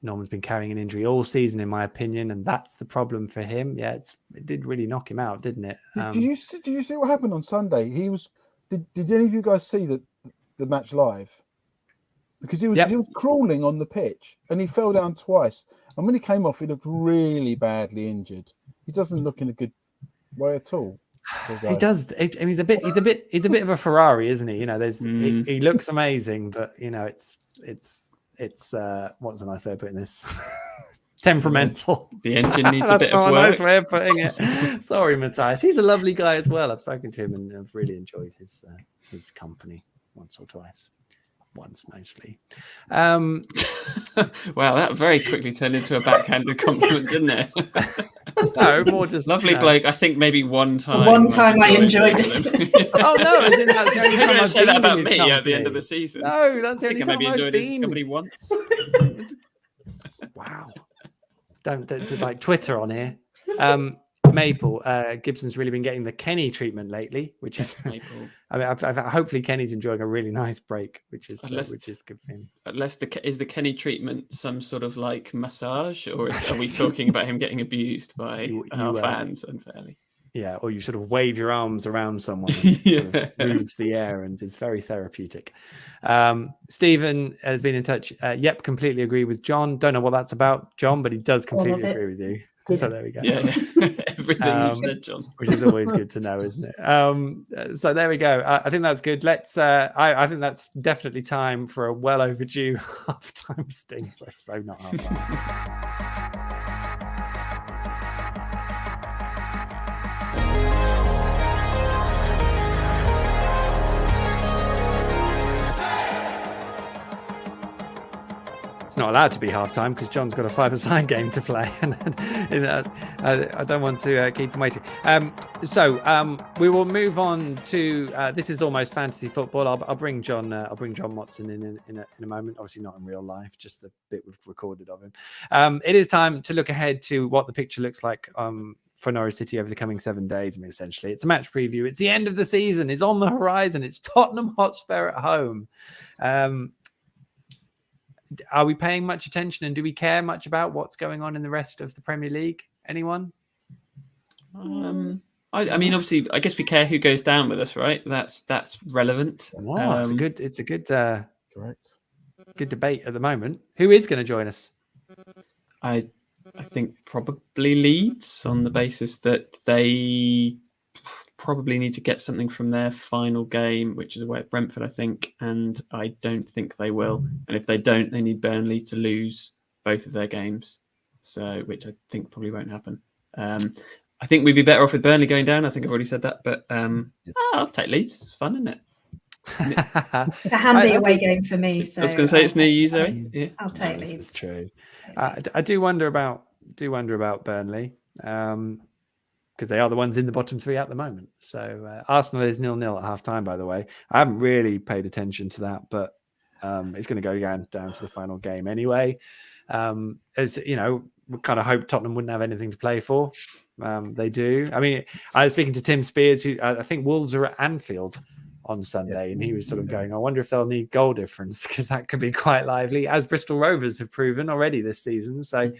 Norman's been carrying an injury all season, in my opinion, and that's the problem for him. Yeah, it did really knock him out, didn't it? Did you see what happened on Sunday? He was. Did any of you guys see the match live? Because he was crawling on the pitch and he fell down twice. And when he came off, he looked really badly injured. He doesn't look in a good way at all. He does. I mean, he's a bit of a Ferrari, isn't he? You know, he looks amazing, but you know, it's what's a nice way of putting this? Temperamental. The engine needs a bit of work. That's a nice way of putting it. Sorry, Matthias. He's a lovely guy as well. I've spoken to him and I've really enjoyed his company once or twice. Once mostly. Wow, that very quickly turned into a backhanded compliment, didn't it? No, more just lovely bloke. I think maybe one time. One time I enjoyed it. Oh no, I didn't. That's the only time I've say that about me company. at the end of the season. No, that's the only time maybe I've enjoyed been. his company once. Wow. It's like Twitter on here. Maple, Gibson's really been getting the Kenny treatment lately, which is Maple. I mean, hopefully Kenny's enjoying a really nice break, which is good for him. Unless is the Kenny treatment some sort of like massage, or are we talking about him getting abused by our fans unfairly? Yeah, or you sort of wave your arms around someone and sort of moves the air, and it's very therapeutic. Stephen has been in touch. Yep, completely agree with John. Don't know what that's about, John, but he does completely agree with you. So there we go. Yeah, everything you said, John. Which is always good to know, isn't it? So there we go. I think that's good. Let's. I think that's definitely time for a well overdue halftime sting. So not halftime. Not allowed to be half-time because John's got a 5-a-side game to play, and I don't want to keep him waiting. So we will move on to this is almost fantasy football. I'll bring John. I'll bring John Watson in a moment. Obviously not in real life, just a bit we've recorded of him. It is time to look ahead to what the picture looks like for Norwich City over the coming 7 days. I mean, essentially, it's a match preview. It's the end of the season. It's on the horizon. It's Tottenham Hotspur at home. Are we paying much attention, and do we care much about what's going on in the rest of the Premier League? Anyone? I mean, obviously, I guess we care who goes down with us, right? That's relevant. Oh, it's a good Correct. Good debate at the moment. Who is going to join us? I think probably Leeds, on the basis that they probably need to get something from their final game, which is away at Brentford, I think, and I don't think they will. And if they don't, they need Burnley to lose both of their games, so which I think probably won't happen. I think we'd be better off with Burnley going down. I think I've already said that, but I'll take Leeds. It's fun, isn't it? It's a handy away game for me. So I was going to say it's near you, Zoe. Yeah. I'll take Leeds. This is true. I do wonder about Burnley. Because they are the ones in the bottom three at the moment. So Arsenal is 0-0 at half-time, by the way. I haven't really paid attention to that, but it's going to go down to the final game anyway. As you know, we kind of hoped Tottenham wouldn't have anything to play for. They do. I mean, I was speaking to Tim Spears, who I think Wolves are at Anfield on Sunday, and he was sort of going, I wonder if they'll need goal difference, because that could be quite lively, as Bristol Rovers have proven already this season. So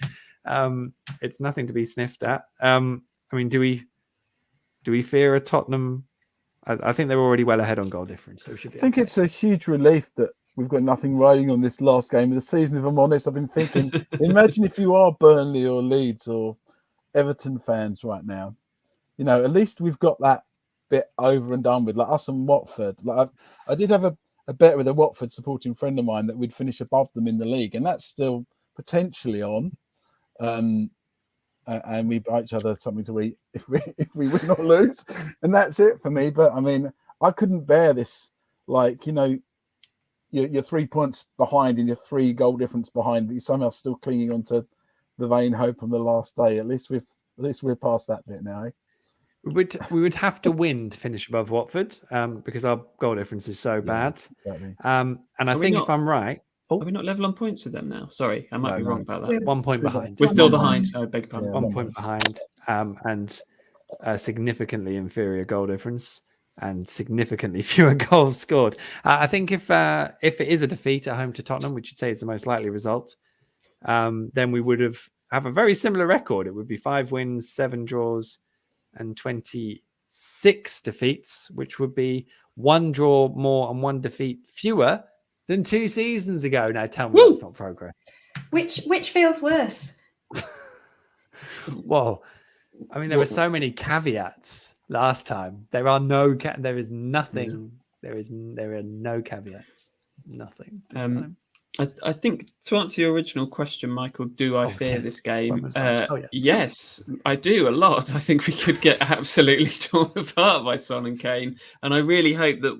it's nothing to be sniffed at. I mean, do we fear a Tottenham? I think they're already well ahead on goal difference. So we should be. I think it's a huge relief that we've got nothing riding on this last game of the season. If I'm honest, I've been thinking, imagine if you are Burnley or Leeds or Everton fans right now. You know, at least we've got that bit over and done with. Like us and Watford. Like I did have a bet with a Watford supporting friend of mine that we'd finish above them in the league, and that's still potentially on. And we buy each other something to eat if we win or lose, and that's it for me. But I mean, I couldn't bear this. Like, you know, you're 3 points behind and you're 3 goal difference behind, but you're somehow still clinging onto the vain hope on the last day. At least we're past that bit now. Eh? We would have to win to finish above Watford because our goal difference is so bad. Exactly. And I think if I'm right. Are we not level on points with them now? Sorry, I might be wrong about that. We're 1 point behind. We're still behind. I beg your pardon. Yeah, 1 point behind, and a significantly inferior goal difference and significantly fewer goals scored. I think if it is a defeat at home to Tottenham, which you'd say is the most likely result, then we would have a very similar record. It would be 5 wins, 7 draws, and 26 defeats, which would be 1 draw more and 1 defeat fewer than 2 seasons ago. Now tell me that's not progress. Which feels worse? Well, I mean, there were so many caveats last time. There are no there is nothing. There are no caveats. Nothing this time. I think to answer your original question, Michael, do I fear this game? Yes, I do a lot. I think we could get absolutely torn apart by Son and Kane, and I really hope that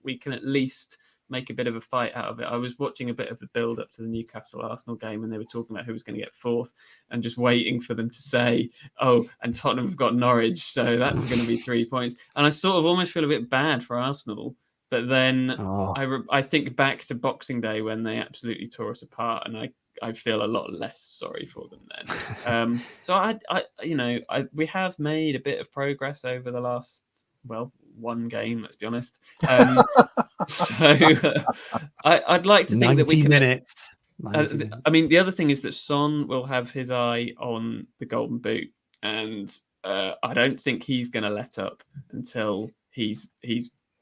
we can at least make a bit of a fight out of it. I was watching a bit of the build up to the Newcastle Arsenal game, and they were talking about who was going to get 4th, and just waiting for them to say, "Oh, and Tottenham have got Norwich, so that's going to be 3 points." And I sort of almost feel a bit bad for Arsenal. But then I think back to Boxing Day when they absolutely tore us apart, and I feel a lot less sorry for them then. So we have made a bit of progress over the last, one game, let's be honest. I'd like to think that we can. 90 minutes. I mean, the other thing is that Son will have his eye on the Golden Boot, and I don't think he's going to let up until he's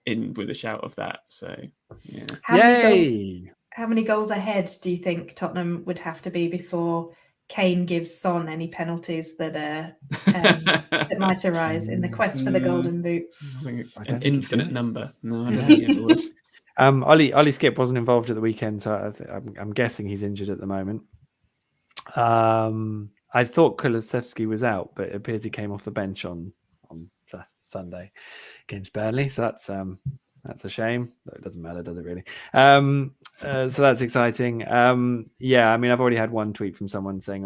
in with a shout of that. So how many goals ahead do you think Tottenham would have to be before Kane gives Son any penalties that that might arise in the quest for the Golden Boot? An infinite number. No, I don't think he ever would. Ollie Skip wasn't involved at the weekend, so I'm guessing he's injured at the moment. I thought Kulusevski was out, but it appears he came off the bench on Sunday against Burnley, so that's a shame. It doesn't matter, does it really? So that's exciting. I mean, I've already had one tweet from someone saying,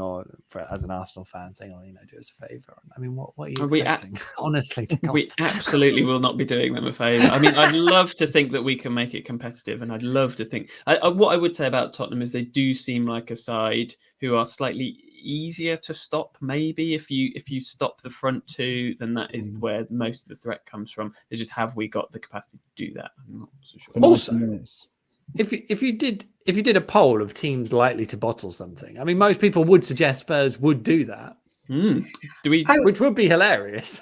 as an Arsenal fan, saying, do us a favour. I mean, what are you expecting? Honestly, we absolutely will not be doing them a favour. I mean, I'd love to think that we can make it competitive, and I'd love to think. What I would say about Tottenham is they do seem like a side who are slightly easier to stop. Maybe if you stop the front 2, then that is where most of the threat comes from. It's just, have we got the capacity to do that? I'm not so sure. Also, if you did a poll of teams likely to bottle something, I mean, most people would suggest Spurs would do that. Which would be hilarious.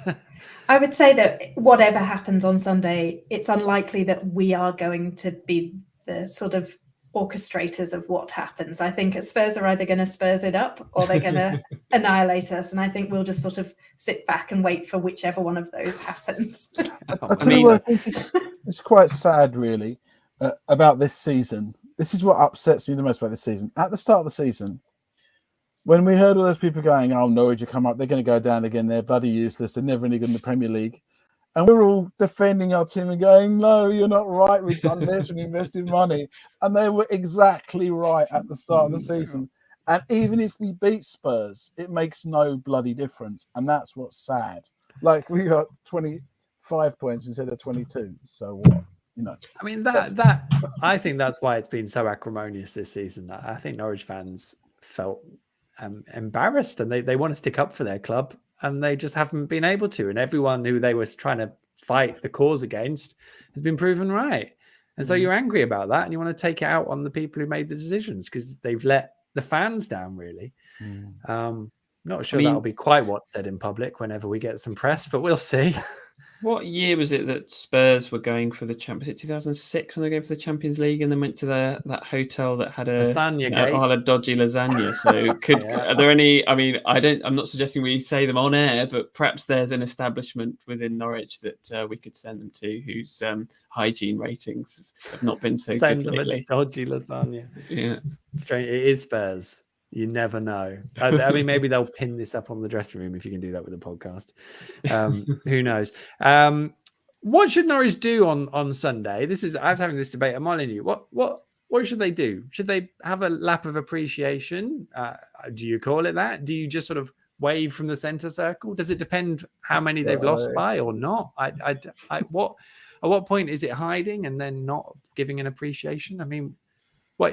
I would say that whatever happens on Sunday, it's unlikely that we are going to be the sort of orchestrators of what happens. I think Spurs are either going to Spurs it up or they're going to annihilate us, and I think we'll just sort of sit back and wait for whichever one of those happens. I think it's quite sad, really, about this season. This is what upsets me the most about this season. At the start of the season, when we heard all those people going, "Oh, Norwich will come up, they're going to go down again, they're bloody useless, they're never any good in the Premier League," and we're all defending our team and going, "No, you're not right. We've done this. We've invested money." And they were exactly right at the start of the season. And even if we beat Spurs, it makes no bloody difference. And that's what's sad. Like, we got 25 points instead of 22. So what? I mean, I think that's why it's been so acrimonious this season. I think Norwich fans felt embarrassed, and they want to stick up for their club, and they just haven't been able to. And everyone who they were trying to fight the cause against has been proven right. And so you're angry about that, and you want to take it out on the people who made the decisions because they've let the fans down, really. Not sure that'll be quite what's said in public whenever we get some press, but we'll see. What year was it that Spurs were going for the Champions? Was it 2006 when they were going for the Champions League, and then went to that hotel that had a dodgy lasagna? So are there any? I mean, I'm not suggesting we say them on air, but perhaps there's an establishment within Norwich that we could send them to whose hygiene ratings have not been so send good them lately. A dodgy lasagna. Yeah, strange. It is Spurs. You never know. I mean, maybe they'll pin this up on the dressing room if you can do that with a podcast. Who knows? What should Norwich do on Sunday? I was having this debate. I'm on you. What should they do? Should they have a lap of appreciation? Do you call it that? Do you just sort of wave from the centre circle? Does it depend how many they've lost by or not? At what point is it hiding and then not giving an appreciation? I mean,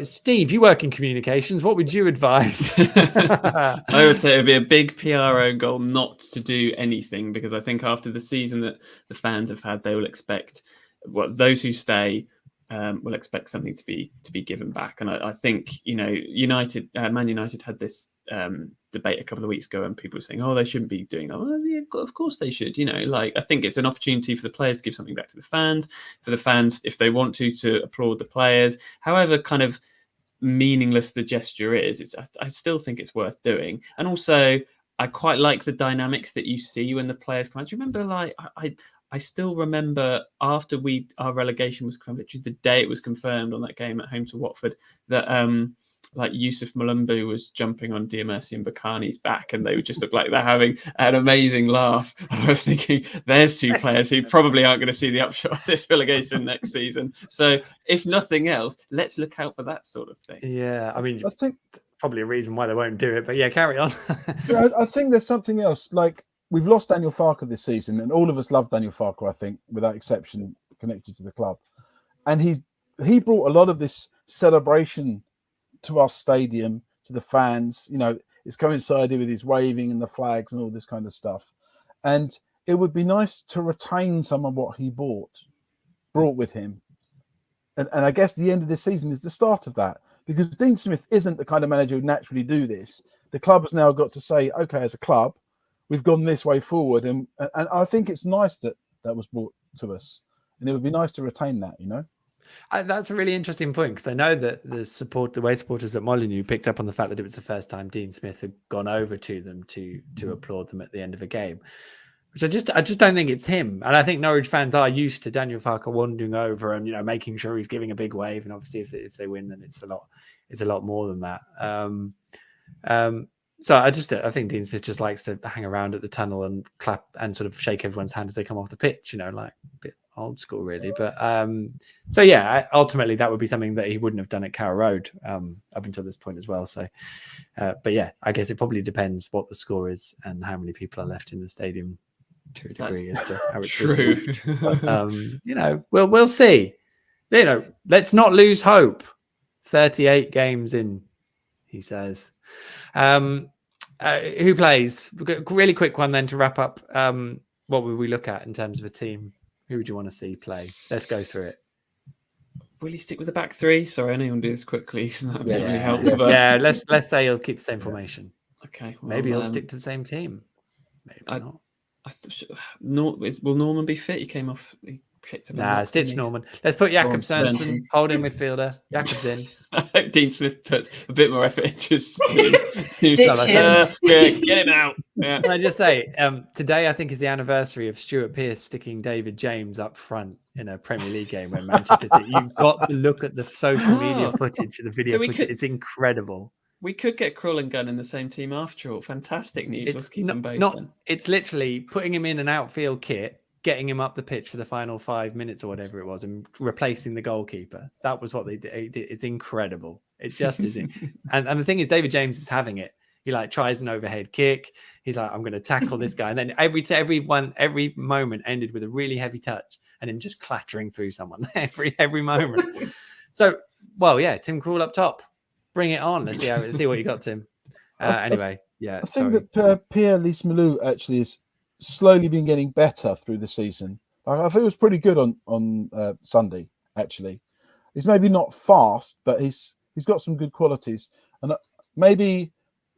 Steve, you work in communications. What would you advise? I would say it would be a big PRO goal not to do anything, because I think after the season that the fans have had, they will expect those who stay will expect something to be given back. And I think, Man United had this debate a couple of weeks ago, and people were saying, "Oh, they shouldn't be doing that." Well, yeah, of course they should. I think it's an opportunity for the players to give something back to the fans. For the fans, if they want to applaud the players, however kind of meaningless the gesture is, I still think it's worth doing. And also, I quite like the dynamics that you see when the players come out. Do you remember, I still remember after our relegation was confirmed, literally the day it was confirmed on that game at home to Watford, that Yusuf Malumbu was jumping on Diamersi and Bakani's back, and they would just look like they're having an amazing laugh. And I was thinking, there's two players who probably aren't going to see the upshot of this relegation next season. So if nothing else, let's look out for that sort of thing. Yeah, I mean, I think probably a reason why they won't do it, but yeah, carry on. I think there's something else. Like, we've lost Daniel Farke this season, and all of us love Daniel Farke, I think, without exception, connected to the club. And he brought a lot of this celebration to our stadium, to the fans. It's coincided with his waving and the flags and all this kind of stuff. And it would be nice to retain some of what he brought with him. And I guess the end of this season is the start of that, because Dean Smith isn't the kind of manager who would naturally do this. The club has now got to say, okay, as a club, we've gone this way forward. And I think it's nice that was brought to us. And it would be nice to retain that, That's a really interesting point, because I know that the away supporters at Molineux picked up on the fact that it was the first time Dean Smith had gone over to them to applaud them at the end of a game, which I just don't think it's him. And I think Norwich fans are used to Daniel Farke wandering over and making sure he's giving a big wave. And obviously, if they win, then it's a lot more than that. So I think Dean Smith just likes to hang around at the tunnel and clap and sort of shake everyone's hand as they come off the pitch, like a bit old school, really. But so yeah, ultimately that would be something that he wouldn't have done at Carrow Road up until this point as well. So, but yeah, I guess it probably depends what the score is and how many people are left in the stadium to a degree as to how it's true. But, we'll see. Let's not lose hope. 38 games in, he says. Who plays? Really quick one then to wrap up. What would we look at in terms of a team? Who would you want to see play? Let's go through it. Will he stick with the back three? Sorry, I know you want to do this quickly. That doesn't really help. But... Yeah, let's say he'll keep the same formation. Okay. Well, maybe he'll stick to the same team. Maybe not. Will Norman be fit? He came off. He picked him. Nah, stitch Norman. Let's put Jakob Sørensen, holding midfielder. Jakob's in. I hope Dean Smith puts a bit more effort into his team. Get him out. Yeah. Can I just say, today I think is the anniversary of Stuart Pearce sticking David James up front in a Premier League game when Manchester City. You've got to look at the social media footage, the video footage. It's incredible. We could get Krull and Gunn in the same team after all. Fantastic news. Let's keep them both. It's literally putting him in an outfield kit, getting him up the pitch for the final 5 minutes or whatever it was, and replacing the goalkeeper. That was what they did. It's incredible. It just is. And the thing is, David James is having it. He tries an overhead kick. He's like, I'm going to tackle this guy. And then every moment ended with a really heavy touch and him just clattering through someone every moment. So, well, yeah, Tim Krul up top. Bring it on. Let's see what you got, Tim. Anyway, yeah. I think that Pierre Lees-Malou actually is slowly been getting better through the season. I think it was pretty good on Sunday, actually. He's maybe not fast, but he's got some good qualities. And maybe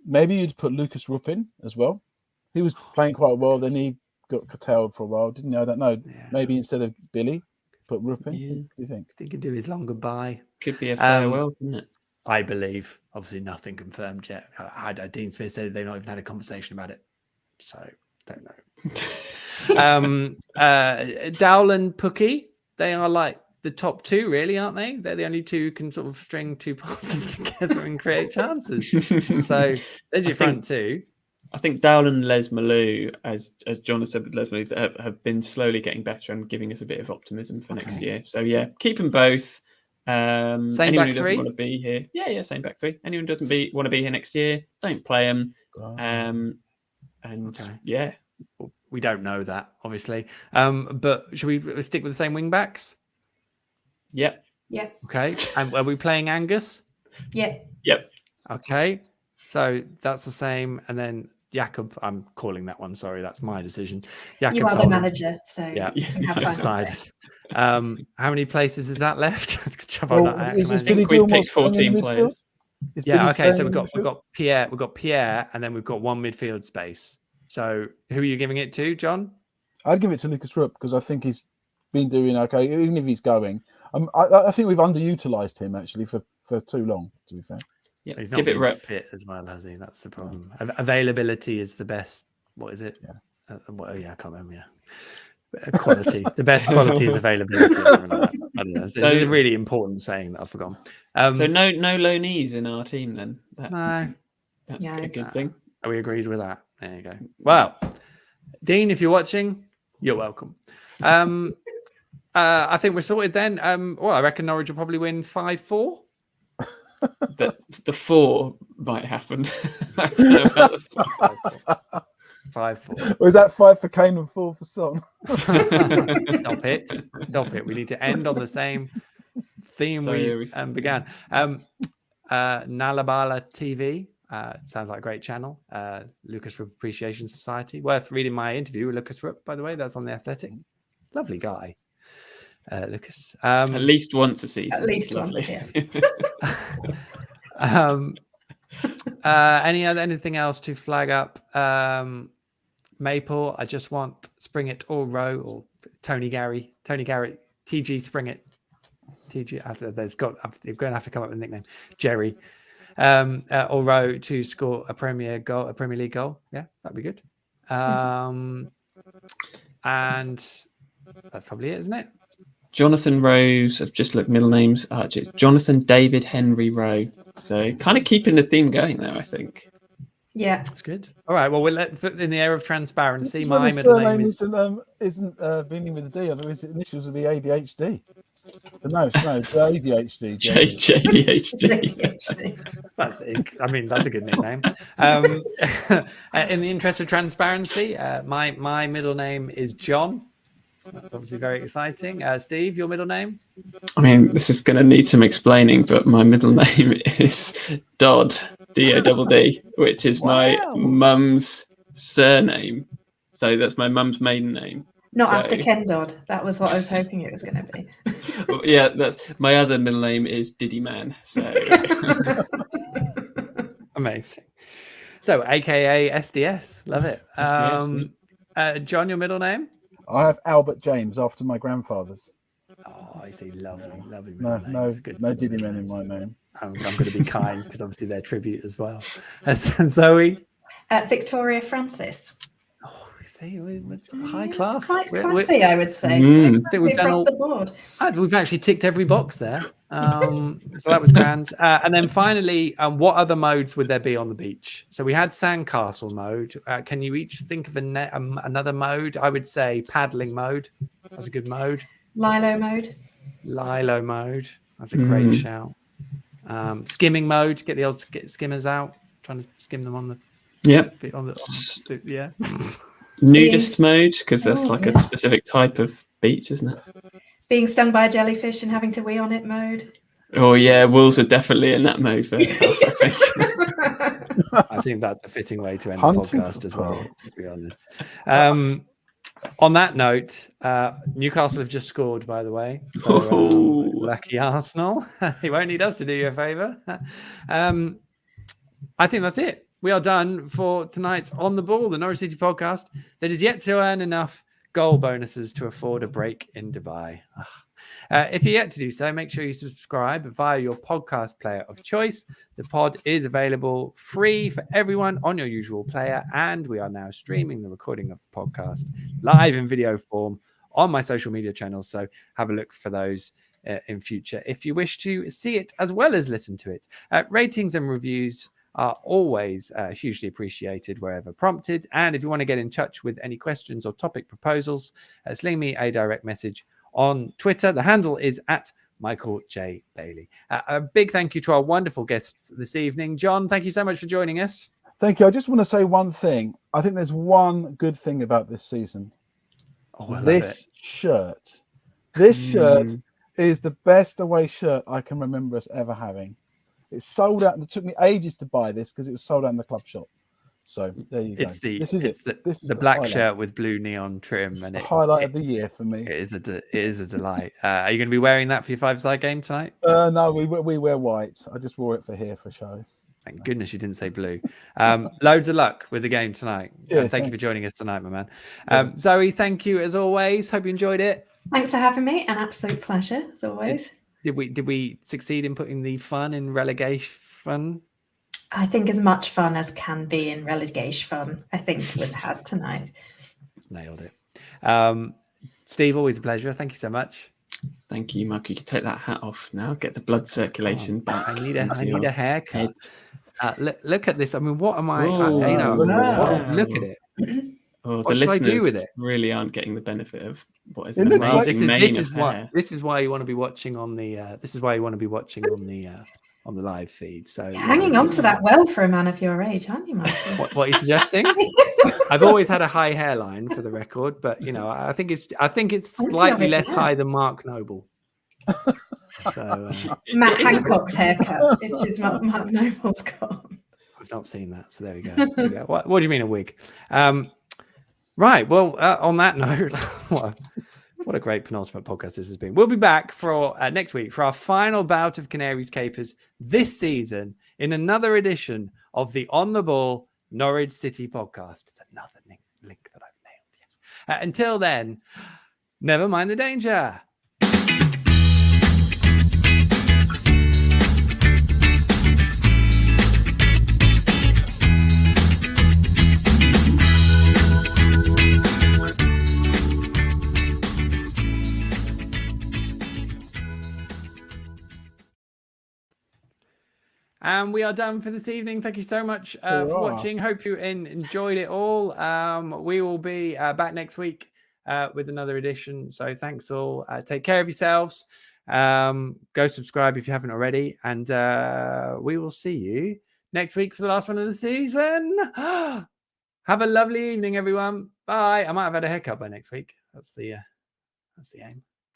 you'd put Lucas Rupp in as well. He was playing quite well, then he got curtailed for a while, didn't he? I don't know. Yeah. Maybe instead of Billy, put Rupp in. Yeah. What do you think? He could do his long goodbye. Could be a farewell, couldn't it? I believe. Obviously, nothing confirmed yet. Dean Smith said they've not even had a conversation about it. So, don't know. Dowland, Pookie, they are like the top two, really, aren't they? They're the only two who can sort of string two passes together and create chances. So, there's your front two. I think Dowland and Les-Malou, as John has said with Les-Malou, have been slowly getting better and giving us a bit of optimism for next year. So, yeah, keep them both. Same anyone back who three? doesn't want to be here, same back three. Anyone who doesn't want to be here next year, don't play them. Yeah, we don't know that obviously. But should we stick with the same wing backs? Yep. Yeah. Okay. And are we playing Angus? Yeah. Yep. Okay. So that's the same, and then Jakob. I'm calling that one. Sorry, that's my decision. Jakob's You are the manager, so yeah. you can have fun. How many places is that left? Is I Billy think we Gilmore picked staying in 14 midfield? players. Is Yeah, Billy okay. So staying we've in got midfield? we've got Pierre, and then we've got one midfield space. So who are you giving it to, John? I'd give it to Lucas Rupp because I think he's been doing okay, even if he's going. I think we've underutilized him actually for too long, to be fair. Yeah, He's not give it been rep. fit as well, has he? That's the problem. Availability is the best. What is it? Yeah. I can't remember. Yeah. Quality. The best quality is availability or something like that. I don't know. It's a really important saying that I've forgotten. So no loanees in our team then. No. That's a good thing. We agreed with that. There you go. Well, Dean, if you're watching, you're welcome. I think we're sorted then. I reckon Norwich will probably win 5-4. The 4 might happen. I don't know about the 5-4. Was that 5 for Kane and 4 for Son? Stop it. We need to end on the same theme we began. Nalabala TV sounds like a great channel. Lucas Rupp Appreciation Society. Worth reading my interview with Lucas Rupp, by the way. That's on The Athletic. Lovely guy, Lucas. At least once a season. At least once, yeah. Anything else to flag up? Maple, I just want Spring It or Row or Tony Garrett, TG Spring It. TG, you're going to have to come up with a nickname. Jerry, or Row to score a Premier League goal. Yeah, that'd be good. And that's probably it, isn't it? Jonathan Rose, I've just looked middle names. It's Jonathan David Henry Rowe. So kind of keeping the theme going there, I think. Yeah, that's good. All right. Well, in the air of transparency, Well, my middle name isn't beginning with a D. Otherwise, his initials would be ADHD. So no, ADHD. JDHD. I mean, that's a good nickname. In the interest of transparency, my middle name is John. That's obviously very exciting. Steve, your middle name? I mean, this is going to need some explaining, but my middle name is Dodd, D-O-D-D, which is my mum's surname. So that's my mum's maiden name. Not after Ken Dodd. That was what I was hoping it was going to be. Yeah, that's my other middle name is Diddy Man. So amazing. So, AKA SDS, love it. John, your middle name? I have Albert James after my grandfather's. Oh, I see. Lovely. No Diddy Man in my name. I'm going to be kind because obviously they're tribute as well. Zoe? Victoria Francis. Oh, see, high class. Quite classy, I would say. I think we've done across the board. We've actually ticked every box there. So that was grand. And then finally, what other modes would there be on the beach? So we had sandcastle mode. Can you each think of another mode? I would say paddling mode. That's a good mode. Lilo mode. That's a great shout. Skimming mode. Get the old skimmers out. Trying to skim them on the. Yep. Yeah. Nudist mode, because that's like a specific type of beach, isn't it? Being stung by a jellyfish and having to wee on it mode. Oh yeah, wolves are definitely in that mode first half, I think. I think that's a fitting way to end the podcast as well, to be honest. On that note, Newcastle have just scored, by the way. So lucky Arsenal. You won't need us to do you a favour. I think that's it. We are done for tonight's On the Ball, the Norwich City podcast that is yet to earn enough goal bonuses to afford a break in Dubai. If you're yet to do so, make sure you subscribe via your podcast player of choice. The pod is available free for everyone on your usual player, and we are now streaming the recording of the podcast live in video form on my social media channels. So have a look for those in future if you wish to see it as well as listen to it. Ratings and reviews are always hugely appreciated wherever prompted. And if you want to get in touch with any questions or topic proposals, sling me a direct message on Twitter. The handle is at Michael J. Bailey. A big thank you to our wonderful guests this evening. John, thank you so much for joining us. Thank you. I just want to say one thing. I think there's one good thing about this season. This shirt is the best away shirt I can remember us ever having. It's sold out. It took me ages to buy this because it was sold out in the club shop. So there you go. It's the This is it's it. the, This is the black highlight. shirt with blue neon trim, and The highlight of the year for me. it is a delight. Are you going to be wearing that for your 5-side game tonight? No, we wear white. I just wore it for here for show. Thank goodness you didn't say blue. Loads of luck with the game tonight. Cheers, Thank you for thanks. joining us tonight, my man. Zoe, thank you as always. Hope you enjoyed it. Thanks for having me. An absolute pleasure, as always. Did we succeed in putting the fun in relegaFUN? I think as much fun as can be in relegaFUN, I think, was had tonight. Nailed it. Steve, always a pleasure. Thank you so much. Thank you, Mark. You can take that hat off now. Get the blood circulation back. I need into a your haircut. head. Look at this. I mean, what am I? Ooh, look at it. Oh, What the should I do listeners with it? really aren't getting the benefit of what is It an looks like- amazing mane of hair. This is why you want to be watching on the. This is why you want to be watching on the live feed. So You're hanging on to that well for a man of your age, aren't you, Michael? What are you suggesting? I've always had a high hairline, for the record, but I think it's slightly less high than Mark Noble. So Matt Hancock's haircut, which is what Mark Noble's got. I've not seen that. So there we go. There we go. What do you mean a wig? Right. Well, on that note, what a great penultimate podcast this has been. We'll be back for next week for our final bout of Canaries Capers this season in another edition of the On the Ball Norwich City podcast. It's another link that I've nailed. Yes. Until then, never mind the danger. And we are done for this evening. Thank you so much for watching. Hope you enjoyed it all. We will be back next week with another edition. So thanks all. Take care of yourselves. Go subscribe if you haven't already. And we will see you next week for the last one of the season. Have a lovely evening, everyone. Bye. I might have had a haircut by next week. That's the aim.